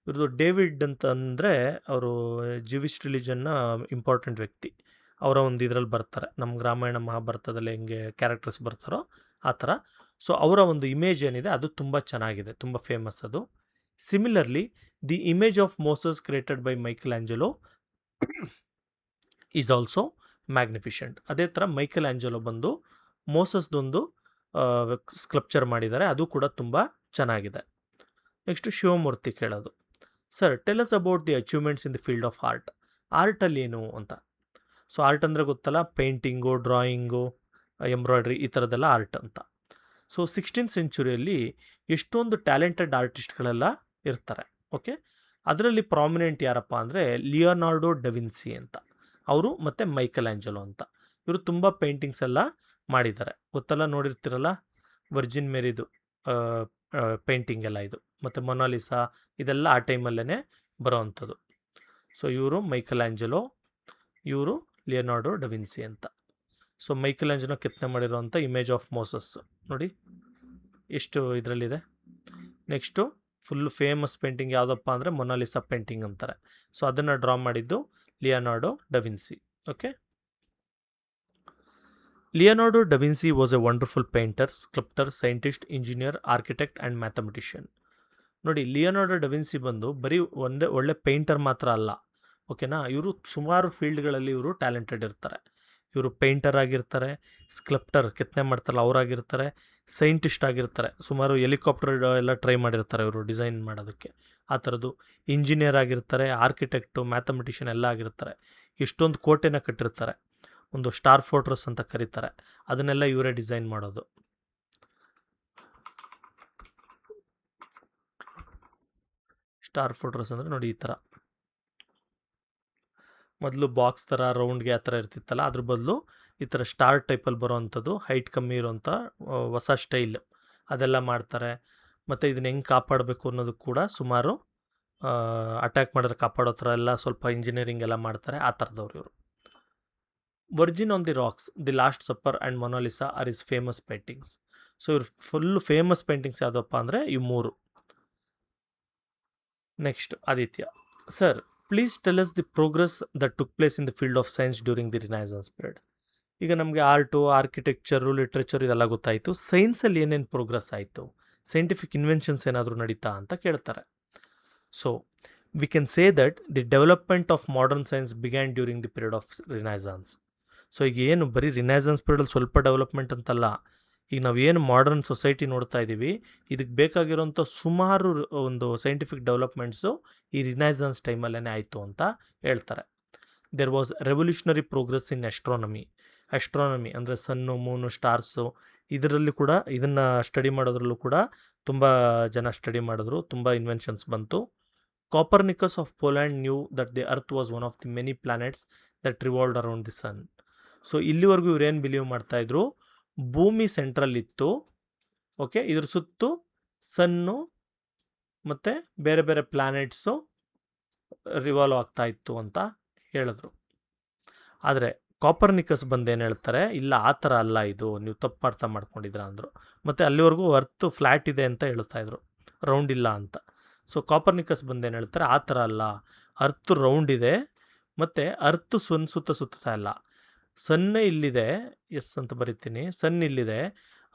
ಇವ್ರದ್ದು ಡೇವಿಡ್ ಅಂತಂದರೆ ಅವರು ಜಿವಿಶ್ ರಿಲಿಜನ್ನ ಇಂಪಾರ್ಟೆಂಟ್ ವ್ಯಕ್ತಿ. ಅವರ ಒಂದು ಇದರಲ್ಲಿ ಬರ್ತಾರೆ, ನಮ್ಮ ರಾಮಾಯಣ ಮಹಾಭಾರತದಲ್ಲಿ ಹೆಂಗೆ ಕ್ಯಾರೆಕ್ಟರ್ಸ್ ಬರ್ತಾರೋ ಆ ಥರ. ಸೊ ಅವರ ಒಂದು ಇಮೇಜ್ ಏನಿದೆ ಅದು ತುಂಬ ಚೆನ್ನಾಗಿದೆ, ತುಂಬ ಫೇಮಸ್ ಅದು. Similarly the image of Moses created by Michael Angelo is also magnificent. ಅದೇ ಥರ ಮೈಕೆಲ್ ಆಂಜಲೋ ಬಂದು ಮೋಸಸ್ದೊಂದು ಸ್ಕಲ್ಪ್ಚರ್ ಮಾಡಿದ್ದಾರೆ, ಅದು ಕೂಡ ತುಂಬ ಚೆನ್ನಾಗಿದೆ. ನೆಕ್ಸ್ಟು ಶಿವಮೂರ್ತಿ ಕೇಳೋದು, sir tell us about the achievements in the field of art. ಆರ್ಟಲ್ಲಿ ಏನು ಅಂತ. ಸೊ ಆರ್ಟ್ ಅಂದರೆ ಗೊತ್ತಲ್ಲ, ಪೇಂಟಿಂಗು, ಡ್ರಾಯಿಂಗು, ಎಂಬ್ರಾಯ್ಡ್ರಿ, ಈ ಥರದ್ದೆಲ್ಲ ಆರ್ಟ್ ಅಂತ. ಸೊ 16th ಸೆಂಚುರಿಯಲ್ಲಿ ಎಷ್ಟೊಂದು ಟ್ಯಾಲೆಂಟೆಡ್ ಆರ್ಟಿಸ್ಟ್ಗಳೆಲ್ಲ ಇರ್ತಾರೆ. ಓಕೆ. ಅದರಲ್ಲಿ ಪ್ರಾಮಿನೆಂಟ್ ಯಾರಪ್ಪ ಅಂದರೆ ಲಿಯೋನಾರ್ಡೋ ಡವಿನ್ಸಿ ಅಂತ ಅವರು, ಮತ್ತು ಮೈಕೆಲ್ ಆಂಜಲೋ ಅಂತ. ಇವರು ತುಂಬ ಪೇಂಟಿಂಗ್ಸ್ ಎಲ್ಲ ಮಾಡಿದ್ದಾರೆ, ಗೊತ್ತಲ್ಲ, ನೋಡಿರ್ತಿರಲ್ಲ, ವರ್ಜಿನ್ ಮೇರಿದು ಪೇಂಟಿಂಗ್ ಎಲ್ಲ ಇದು, ಮತ್ತು ಮೊನಾಲಿಸಾ ಇದೆಲ್ಲ ಆ ಟೈಮಲ್ಲೇ ಬರೋವಂಥದ್ದು. ಸೊ ಇವರು ಮೈಕಲ್ ಆಂಜಲೋ, ಇವರು ಲಿಯೋನಾರ್ಡೋ ಡವಿನ್ಸಿ ಅಂತ. ಸೊ ಮೈಕಲ್ ಆಂಜಲೋ ಕೆತ್ತನೆ ಮಾಡಿರೋವಂಥ ಇಮೇಜ್ ಆಫ್ ಮೋಸಸ್ ನೋಡಿ ಎಷ್ಟು ಇದರಲ್ಲಿದೆ. ನೆಕ್ಸ್ಟು ಫುಲ್ ಫೇಮಸ್ ಪೇಂಟಿಂಗ್ ಯಾವುದಪ್ಪ ಅಂದರೆ ಮೊನಾಲಿಸಾ ಪೇಂಟಿಂಗ್ ಅಂತಾರೆ. ಸೊ ಅದನ್ನು ಡ್ರಾ ಮಾಡಿದ್ದು Leonardo da Vinci. Okay, Leonardo da Vinci was a wonderful painter, sculptor, scientist, engineer, architect and mathematician. ನೋಡಿ, ಲಿಯೋನಾರ್ಡೋ ಡವಿನ್ಸಿ ಬಂದು ಬರೀ ಒಳ್ಳೆ ಪೇಂಟರ್ ಮಾತ್ರ ಅಲ್ಲ, ಓಕೆನಾ. ಇವರು ಸುಮಾರು ಫೀಲ್ಡ್ಗಳಲ್ಲಿ ಇವರು ಟ್ಯಾಲೆಂಟೆಡ್ ಇರ್ತಾರೆ. ಇವರು ಪೇಂಟರ್ ಆಗಿರ್ತಾರೆ, ಸ್ಕಲ್ಪ್ಟರ್ ಕೆತ್ತನೆ ಮಾಡ್ತಾರಲ್ಲ ಅವರಾಗಿರ್ತಾರೆ, ಸೈಂಟಿಸ್ಟ್ ಆಗಿರ್ತಾರೆ, ಸುಮಾರು ಹೆಲಿಕಾಪ್ಟರ್ ಎಲ್ಲ ಟ್ರೈ ಮಾಡಿರ್ತಾರೆ ಇವರು ಡಿಸೈನ್ ಮಾಡೋದಕ್ಕೆ, ಆ ಥರದ್ದು. ಇಂಜಿನಿಯರ್ ಆಗಿರ್ತಾರೆ, ಆರ್ಕಿಟೆಕ್ಟು, ಮ್ಯಾಥಮೆಟಿಷಿಯನ್ ಎಲ್ಲ ಆಗಿರ್ತಾರೆ. ಎಷ್ಟೊಂದು ಕೋಟೆನ ಕಟ್ಟಿರ್ತಾರೆ, ಒಂದು ಸ್ಟಾರ್ ಫೋರ್ಟ್ರೆಸ್ ಅಂತ ಕರೀತಾರೆ, ಅದನ್ನೆಲ್ಲ ಇವರೇ ಡಿಸೈನ್ ಮಾಡೋದು. ಸ್ಟಾರ್ ಫೋರ್ಟ್ರೆಸ್ ಅಂದರೆ ನೋಡಿ ಈ ಥರ, ಮೊದಲು ಬಾಕ್ಸ್ ಥರ ರೌಂಡ್ಗೆ ಆ ಥರ ಇರ್ತಿತ್ತಲ್ಲ, ಅದ್ರ ಬದಲು ಈ ಥರ ಸ್ಟಾರ್ ಟೈಪಲ್ಲಿ ಬರೋವಂಥದ್ದು, ಹೈಟ್ ಕಮ್ಮಿ ಇರೋವಂಥ ಹೊಸ ಸ್ಟೈಲ್ ಅದೆಲ್ಲ ಮಾಡ್ತಾರೆ. ಮತ್ತು ಇದನ್ನ ಹೆಂಗೆ ಕಾಪಾಡಬೇಕು ಅನ್ನೋದು ಕೂಡ ಸುಮಾರು ಅಟ್ಯಾಕ್ ಮಾಡಿದ್ರೆ ಕಾಪಾಡೋ ಥರ ಎಲ್ಲ ಸ್ವಲ್ಪ ಇಂಜಿನಿಯರಿಂಗ್ ಎಲ್ಲ ಮಾಡ್ತಾರೆ, ಆ ಥರದವ್ರು ಇವರು. Virgin on the Rocks, the Last Supper and Mona Lisa are his famous paintings. So ಇವ್ರು ಫುಲ್ಲು ಫೇಮಸ್ ಪೇಂಟಿಂಗ್ಸ್ ಯಾವುದಪ್ಪ ಅಂದರೆ ಇವು 3. Next Aditya, sir please tell us the progress that took place in the field of science during the renaissance period. ಈಗ ನಮಗೆ ಆರ್ಟು, ಆರ್ಕಿಟೆಕ್ಚರು, ಲಿಟ್ರೇಚರ್ ಇದೆಲ್ಲ ಗೊತ್ತಾಯಿತು, ಸೈನ್ಸಲ್ಲಿ ಏನೇನು ಪ್ರೋಗ್ರೆಸ್ ಆಯಿತು, ಸೈಂಟಿಫಿಕ್ ಇನ್ವೆನ್ಷನ್ಸ್ ಏನಾದರೂ ನಡೀತಾ ಅಂತ ಕೇಳ್ತಾರೆ. So we can say that the development of modern science began during the period of Renaissance. So ಈಗ ಏನು ಬರೀ ರಿನೈಸನ್ಸ್ ಪೀರಿಯಡಲ್ಲಿ ಸ್ವಲ್ಪ ಡೆವಲಪ್ಮೆಂಟ್ ಅಂತಲ್ಲ, ಈಗ ನಾವು ಏನು ಮಾಡರ್ನ್ ಸೊಸೈಟಿ ನೋಡ್ತಾ ಇದ್ದೀವಿ, ಇದಕ್ಕೆ ಬೇಕಾಗಿರೋಂಥ ಸುಮಾರು ಒಂದು ಸೈಂಟಿಫಿಕ್ ಡೆವಲಪ್ಮೆಂಟ್ಸು ಈ ರಿನೈಸನ್ಸ್ ಟೈಮಲ್ಲೇ ಆಯಿತು ಅಂತ ಹೇಳ್ತಾರೆ. There was revolutionary progress in astronomy ಅಂದರೆ ಸನ್ನು, ಮೂನು, ಸ್ಟಾರ್ಸು, ಇದರಲ್ಲಿ ಕೂಡ ಇದನ್ನು ಸ್ಟಡಿ ಮಾಡೋದ್ರಲ್ಲೂ ಕೂಡ ತುಂಬ ಜನ ಸ್ಟಡಿ ಮಾಡಿದ್ರು, ತುಂಬ ಇನ್ವೆನ್ಷನ್ಸ್ ಬಂತು. Copernicus of Poland knew that the earth was one of the many planets that revolved around the sun. So ಇಲ್ಲಿವರೆಗೂ ಇವ್ರೇನು ಬಿಲೀವ್ ಮಾಡ್ತಾಯಿದ್ರು, ಭೂಮಿ ಸೆಂಟ್ರಲ್ ಇತ್ತು, ಓಕೆ, ಇದ್ರ ಸುತ್ತು ಸನ್ನು ಮತ್ತು ಬೇರೆ ಬೇರೆ ಪ್ಲ್ಯಾನೆಟ್ಸು ರಿವಾಲ್ವ್ ಆಗ್ತಾ ಇತ್ತು ಅಂತ ಹೇಳಿದ್ರು. ಆದರೆ ಕಾಪರ್ನಿಕಸ್ ಬಂದೇನು ಹೇಳ್ತಾರೆ, ಇಲ್ಲ ಆ ಥರ ಅಲ್ಲ, ಇದು ನೀವು ತಪ್ಪು ಅರ್ಥ ಮಾಡ್ಕೊಂಡಿದ್ರ ಅಂದರು. ಮತ್ತು ಅಲ್ಲಿವರೆಗೂ ಅರ್ತ್ ಫ್ಲ್ಯಾಟ್ ಇದೆ ಅಂತ ಹೇಳ್ತಾಯಿದ್ರು, ರೌಂಡ್ ಇಲ್ಲ ಅಂತ. ಸೊ ಕಾಪರ್ನಿಕಸ್ ಬಂದೇನು ಹೇಳ್ತಾರೆ, ಆ ಥರ ಅಲ್ಲ, ಅರ್ತ್ ರೌಂಡ್ ಇದೆ, ಮತ್ತು ಅರ್ತ್ ಸುತ್ತಾ ಇಲ್ಲ, ಸನ್ನೇ ಇಲ್ಲಿದೆ, ಎಸ್ ಅಂತ ಬರಿತೀನಿ, ಸನ್ ಇಲ್ಲಿದೆ,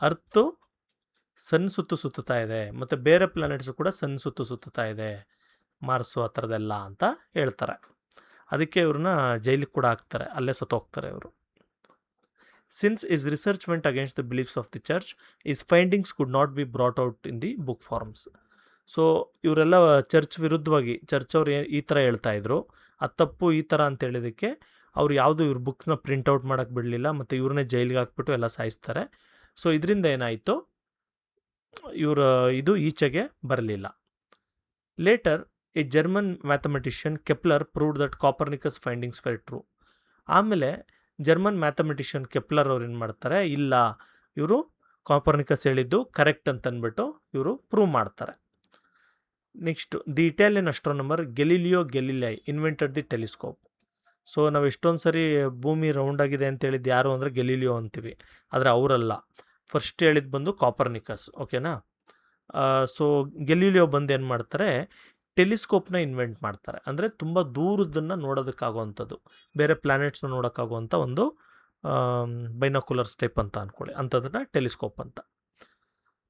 ಅರ್ತು ಸನ್ ಸುತ್ತುತ್ತಾ ಇದೆ, ಮತ್ತು ಬೇರೆ ಪ್ಲಾನೆಟ್ಸು ಕೂಡ ಸನ್ ಸುತ್ತುತ್ತಾ ಇದೆ, ಮಾರ್ಸು ಆ ಥರದ್ದೆಲ್ಲ ಅಂತ ಹೇಳ್ತಾರೆ. ಅದಕ್ಕೆ ಇವ್ರನ್ನ ಜೈಲಿಗೆ ಕೂಡ ಹಾಕ್ತಾರೆ, ಅಲ್ಲೇ ಸತ್ತೋಗ್ತಾರೆ ಇವರು. Since his research went against the beliefs of the church, his findings could not be brought out in the book forms. So ಇವರೆಲ್ಲ ಚರ್ಚ್ ವಿರುದ್ಧವಾಗಿ, ಚರ್ಚ್ ಅವ್ರು ಈ ಥರ ಹೇಳ್ತಾಯಿದ್ರು, ಅದು ತಪ್ಪು ಈ ಥರ ಅಂತ ಹೇಳಿದ್ದಕ್ಕೆ ಅವ್ರು ಯಾವುದು ಇವ್ರ ಬುಕ್ಸ್ನ ಪ್ರಿಂಟೌಟ್ ಮಾಡೋಕ್ಕೆ ಬಿಡಲಿಲ್ಲ, ಮತ್ತು ಇವ್ರನ್ನೇ ಜೈಲಿಗೆ ಹಾಕ್ಬಿಟ್ಟು ಎಲ್ಲ ಸಾಯಿಸ್ತಾರೆ. ಸೊ ಇದರಿಂದ ಏನಾಯಿತು, ಇವರು ಇದು ಈಚೆಗೆ ಬರಲಿಲ್ಲ. Later a German mathematician Kepler proved that Copernicus findings were true. ಆಮೇಲೆ ಜರ್ಮನ್ ಮ್ಯಾಥಮೆಟಿಷಿಯನ್ ಕೆಪ್ಲರ್ ಅವ್ರು ಏನು ಮಾಡ್ತಾರೆ, ಇಲ್ಲ ಇವರು ಕಾಪರ್ನಿಕಸ್ ಹೇಳಿದ್ದು ಕರೆಕ್ಟ್ ಅಂತ ಅಂದ್ಬಿಟ್ಟು ಇವರು ಪ್ರೂವ್ ಮಾಡ್ತಾರೆ. Next the Italian astronomer Galileo Galilei invented the telescope. So ನಾವು ಎಷ್ಟೊಂದು ಸರಿ ಭೂಮಿ ರೌಂಡ್ ಆಗಿದೆ ಅಂತ ಹೇಳಿದ್ದು ಯಾರು ಅಂದರೆ ಗೆಲಿಲಿಯೋ ಅಂತೀವಿ, ಆದರೆ ಅವರಲ್ಲ, ಫಸ್ಟ್ ಹೇಳಿದ್ದು ಬಂದು ಕಾಪರ್ನಿಕಸ್, ಓಕೆನಾ. ಸೊ ಗೆಲಿಲಿಯೋ ಬಂದು ಏನು ಮಾಡ್ತಾರೆ, ಟೆಲಿಸ್ಕೋಪ್ನ ಇನ್ವೆಂಟ್ ಮಾಡ್ತಾರೆ, ಅಂದರೆ ತುಂಬ ದೂರದನ್ನು ನೋಡೋದಕ್ಕಾಗುವಂಥದ್ದು, ಬೇರೆ ಪ್ಲ್ಯಾನೆಟ್ಸ್ನ ನೋಡೋಕ್ಕಾಗುವಂಥ ಒಂದು ಬೈನಾಕ್ಯುಲರ್ಸ್ ಟೈಪ್ ಅಂತ ಅಂದ್ಕೊಳ್ಳಿ, ಅಂಥದ್ದನ್ನು ಟೆಲಿಸ್ಕೋಪ್ ಅಂತ.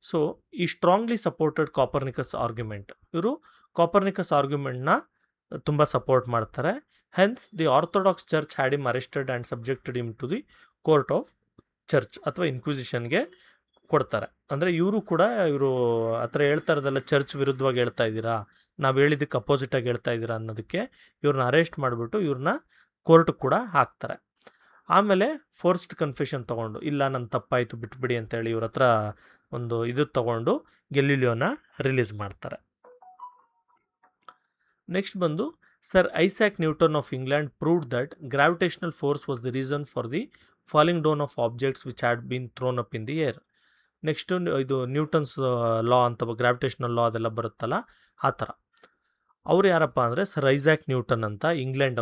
ಸೊ ಈ ಸ್ಟ್ರಾಂಗ್ಲಿ ಸಪೋರ್ಟೆಡ್ ಕಾಪರ್ನಿಕಸ್ ಆರ್ಗ್ಯುಮೆಂಟ್, ಇವರು ಕಾಪರ್ನಿಕಸ್ ಆರ್ಗ್ಯುಮೆಂಟ್ನ ತುಂಬ ಸಪೋರ್ಟ್ ಮಾಡ್ತಾರೆ. Hence the orthodox church had him arrested and subjected him to the court of church ಅಥವಾ ಇನ್ಕ್ವಿಸಿಷನ್ಗೆ ಕೊಡ್ತಾರೆ. ಅಂದರೆ ಇವರು ಕೂಡ ಇವರು ಆ ಥರ ಹೇಳ್ತಾ ಇರೋದೆಲ್ಲ ಚರ್ಚ್ ವಿರುದ್ಧವಾಗಿ ಹೇಳ್ತಾ ಇದ್ದೀರಾ, ನಾವು ಹೇಳಿದ್ದಕ್ಕೆ ಅಪೋಸಿಟಾಗಿ ಹೇಳ್ತಾ ಇದ್ದೀರಾ ಅನ್ನೋದಕ್ಕೆ ಇವ್ರನ್ನ ಅರೆಸ್ಟ್ ಮಾಡಿಬಿಟ್ಟು ಇವ್ರನ್ನ ಕೋರ್ಟ್ಗೆ ಕೂಡ ಹಾಕ್ತಾರೆ. ಆಮೇಲೆ ಫೋರ್ಸ್ಡ್ ಕನ್ಫೆಷನ್ ತೊಗೊಂಡು, ಇಲ್ಲ ನನ್ನ ತಪ್ಪಾಯಿತು ಬಿಟ್ಬಿಡಿ ಅಂತೇಳಿ ಇವ್ರ ಹತ್ರ ಒಂದು ಇದು ತೊಗೊಂಡು ಗೆಲಿಲಿಯೋನ ರಿಲೀಸ್ ಮಾಡ್ತಾರೆ. ನೆಕ್ಸ್ಟ್ ಬಂದು sir Isaac Newton of England proved that gravitational force was the reason for the falling down off objects which had been throne up in the air. Next ಇದು ನ್ಯೂಟನ್ಸ್ ಲಾ ಅಂತ ಗ್ರಾವಿಟೇಷನಲ್ ಲಾ ಅದೆಲ್ಲ ಬರುತ್ತಲ್ಲ ಆ ಥರ. ಅವ್ರು ಯಾರಪ್ಪ ಅಂದರೆ ಸರ್ ಐಸಾಕ್ ನ್ಯೂಟನ್ ಅಂತ ಇಂಗ್ಲೆಂಡ್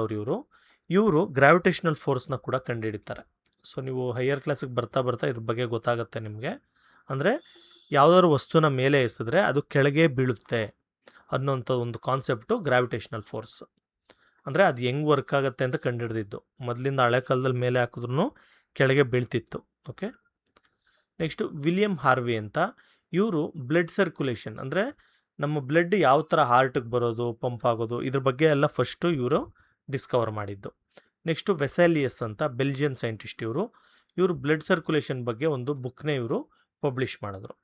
ಇವರು ಗ್ರಾವಿಟೇಷನಲ್ ಫೋರ್ಸ್ನ ಕೂಡ ಕಂಡುಹಿಡಿತಾರೆ. ಸೊ ನೀವು ಹೈಯರ್ ಕ್ಲಾಸಿಗೆ ಬರ್ತಾ ಇದ್ರ ಬಗ್ಗೆ ಗೊತ್ತಾಗುತ್ತೆ ನಿಮಗೆ. ಅಂದರೆ ಯಾವುದಾದ್ರು ವಸ್ತುನ ಮೇಲೆ ಎಸೆದ್ರೆ ಅದು ಕೆಳಗೆ ಬೀಳುತ್ತೆ ಅನ್ನೋಂಥ ಒಂದು ಕಾನ್ಸೆಪ್ಟು ಗ್ರಾವಿಟೇಷನಲ್ ಫೋರ್ಸ್. ಅಂದರೆ ಅದು ಹೆಂಗೆ ವರ್ಕ್ ಆಗುತ್ತೆ ಅಂತ ಕಂಡುಹಿಡಿದಿದ್ದು. ಮೊದಲಿಂದ ಹಳೆ ಕಾಲದಲ್ಲಿ ಮೇಲೆ ಹಾಕಿದ್ರೂ ಕೆಳಗೆ ಬೀಳ್ತಿತ್ತು. ಓಕೆ, ನೆಕ್ಸ್ಟು ವಿಲಿಯಂ ಹಾರ್ವಿ ಅಂತ, ಇವರು ಬ್ಲಡ್ ಸರ್ಕ್ಯುಲೇಷನ್ ಅಂದರೆ ನಮ್ಮ ಬ್ಲಡ್ ಯಾವ ಥರ ಹಾರ್ಟಿಗೆ ಬರೋದು, ಪಂಪ್ ಆಗೋದು, ಇದ್ರ ಬಗ್ಗೆ ಎಲ್ಲ ಫಸ್ಟು ಇವರು ಡಿಸ್ಕವರ್ ಮಾಡಿದ್ದು. ನೆಕ್ಸ್ಟು ವೆಸೇಲಿಯಸ್ ಅಂತ ಬೆಲ್ಜಿಯನ್ ಸೈಂಟಿಸ್ಟ್ ಇವರು ಬ್ಲಡ್ ಸರ್ಕ್ಯುಲೇಷನ್ ಬಗ್ಗೆ ಒಂದು ಬುಕ್ನೇ ಇವರು ಪಬ್ಲಿಷ್ ಮಾಡಿದ್ರು.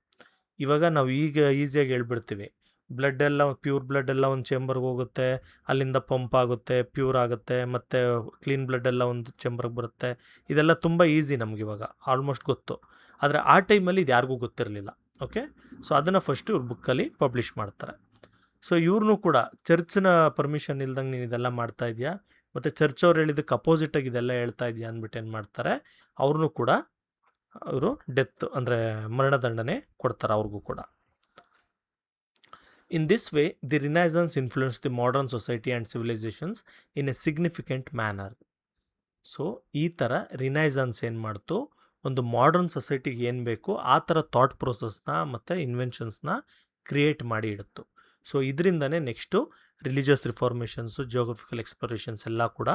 ಇವಾಗ ನಾವು ಈಗ ಈಸಿಯಾಗಿ ಹೇಳ್ಬಿಡ್ತೀವಿ, ಬ್ಲಡ್ ಎಲ್ಲ ಪ್ಯೂರ್ ಬ್ಲಡ್ ಎಲ್ಲ ಒಂದು ಚೇಂಬರ್ಗೆ ಹೋಗುತ್ತೆ, ಅಲ್ಲಿಂದ ಪಂಪ್ ಆಗುತ್ತೆ, ಪ್ಯೂರ್ ಆಗುತ್ತೆ, ಮತ್ತು ಕ್ಲೀನ್ ಬ್ಲಡ್ ಎಲ್ಲ ಒಂದು ಚೇಂಬರ್ಗೆ ಬರುತ್ತೆ. ಇದೆಲ್ಲ ತುಂಬ ಈಸಿ ನಮಗಿವಾಗ ಆಲ್ಮೋಸ್ಟ್ ಗೊತ್ತು. ಆದರೆ ಆ ಟೈಮಲ್ಲಿ ಇದು ಯಾರಿಗೂ ಗೊತ್ತಿರಲಿಲ್ಲ. ಓಕೆ, ಸೊ ಅದನ್ನು ಫಸ್ಟು ಇವ್ರ ಬುಕ್ಕಲ್ಲಿ ಪಬ್ಲಿಷ್ ಮಾಡ್ತಾರೆ. ಸೊ ಇವ್ರನ್ನೂ ಕೂಡ ಚರ್ಚ್ನ ಪರ್ಮಿಷನ್ ಇಲ್ದಂಗೆ ನೀನು ಇದೆಲ್ಲ ಮಾಡ್ತಾ ಇದೆಯಾ, ಮತ್ತು ಚರ್ಚ್ ಅವ್ರು ಹೇಳಿದ್ದಕ್ಕೆ ಅಪೋಸಿಟಾಗಿ ಇದೆಲ್ಲ ಹೇಳ್ತಾ ಇದೆಯಾ ಅಂದ್ಬಿಟ್ಟು ಏನು ಮಾಡ್ತಾರೆ, ಅವ್ರನ್ನೂ ಕೂಡ ಅವರು ಡೆತ್ ಅಂದರೆ ಮರಣದಂಡನೆ ಕೊಡ್ತಾರೆ ಅವ್ರಿಗೂ ಕೂಡ. In this way, the Renaissance influenced the modern society and civilizations in a significant manner. So ಈ ಥರ ರಿನೈಸನ್ಸ್ ಏನು ಮಾಡ್ತು, ಒಂದು ಮಾಡರ್ನ್ ಸೊಸೈಟಿಗೆ ಏನು ಬೇಕು ಆ ಥರ ಥಾಟ್ ಪ್ರೊಸೆಸ್ನ ಮತ್ತು ಇನ್ವೆನ್ಷನ್ಸ್ನ ಕ್ರಿಯೇಟ್ ಮಾಡಿ ಇಡುತ್ತು. ಸೊ ಇದರಿಂದನೇ ನೆಕ್ಸ್ಟು ರಿಲಿಜಿಯಸ್ ರಿಫಾರ್ಮೇಷನ್ಸು, ಜಿಯೋಗ್ರಫಿಕಲ್ ಎಕ್ಸ್ಪ್ಲೋರೇಷನ್ಸ್ ಎಲ್ಲ ಕೂಡ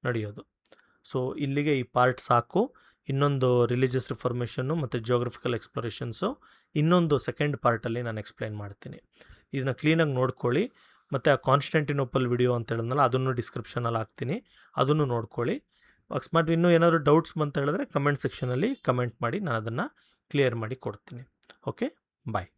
ನಡೆಯೋದು. ಸೊ ಇಲ್ಲಿಗೆ ಈ ಪಾರ್ಟ್ ಸಾಕು. ಇನ್ನೊಂದು ರಿಲಿಜಿಯಸ್ ರಿಫಾರ್ಮೇಷನ್ನು ಮತ್ತು ಜಿಯೋಗ್ರಫಿಕಲ್ ಎಕ್ಸ್ಪ್ಲೋರೇಷನ್ಸು ಇನ್ನೊಂದು ಸೆಕೆಂಡ್ ಪಾರ್ಟಲ್ಲಿ ನಾನು ಎಕ್ಸ್ಪ್ಲೈನ್ ಮಾಡ್ತೀನಿ. ಇದನ್ನು ಕ್ಲೀನಾಗಿ ನೋಡ್ಕೊಳ್ಳಿ. ಮತ್ತು ಆ ಕಾನ್ಸ್ಟಂಟಿನೋಪಲ್ ವಿಡಿಯೋ ಅಂತ ಹೇಳಿದ್ನಲ್ಲ ಅದನ್ನು ಡಿಸ್ಕ್ರಿಪ್ಷನಲ್ಲಿ ಹಾಕ್ತೀನಿ, ಅದನ್ನು ನೋಡ್ಕೊಳ್ಳಿ. ಅಕಸ್ಮಾತ್ ಇನ್ನೂ ಏನಾದರೂ ಡೌಟ್ಸ್ ಬಂತ ಹೇಳಿದ್ರೆ ಕಮೆಂಟ್ ಸೆಕ್ಷನಲ್ಲಿ ಕಮೆಂಟ್ ಮಾಡಿ, ನಾನು ಅದನ್ನು ಕ್ಲಿಯರ್ ಮಾಡಿ ಕೊಡ್ತೀನಿ. ಓಕೆ, ಬಾಯ್.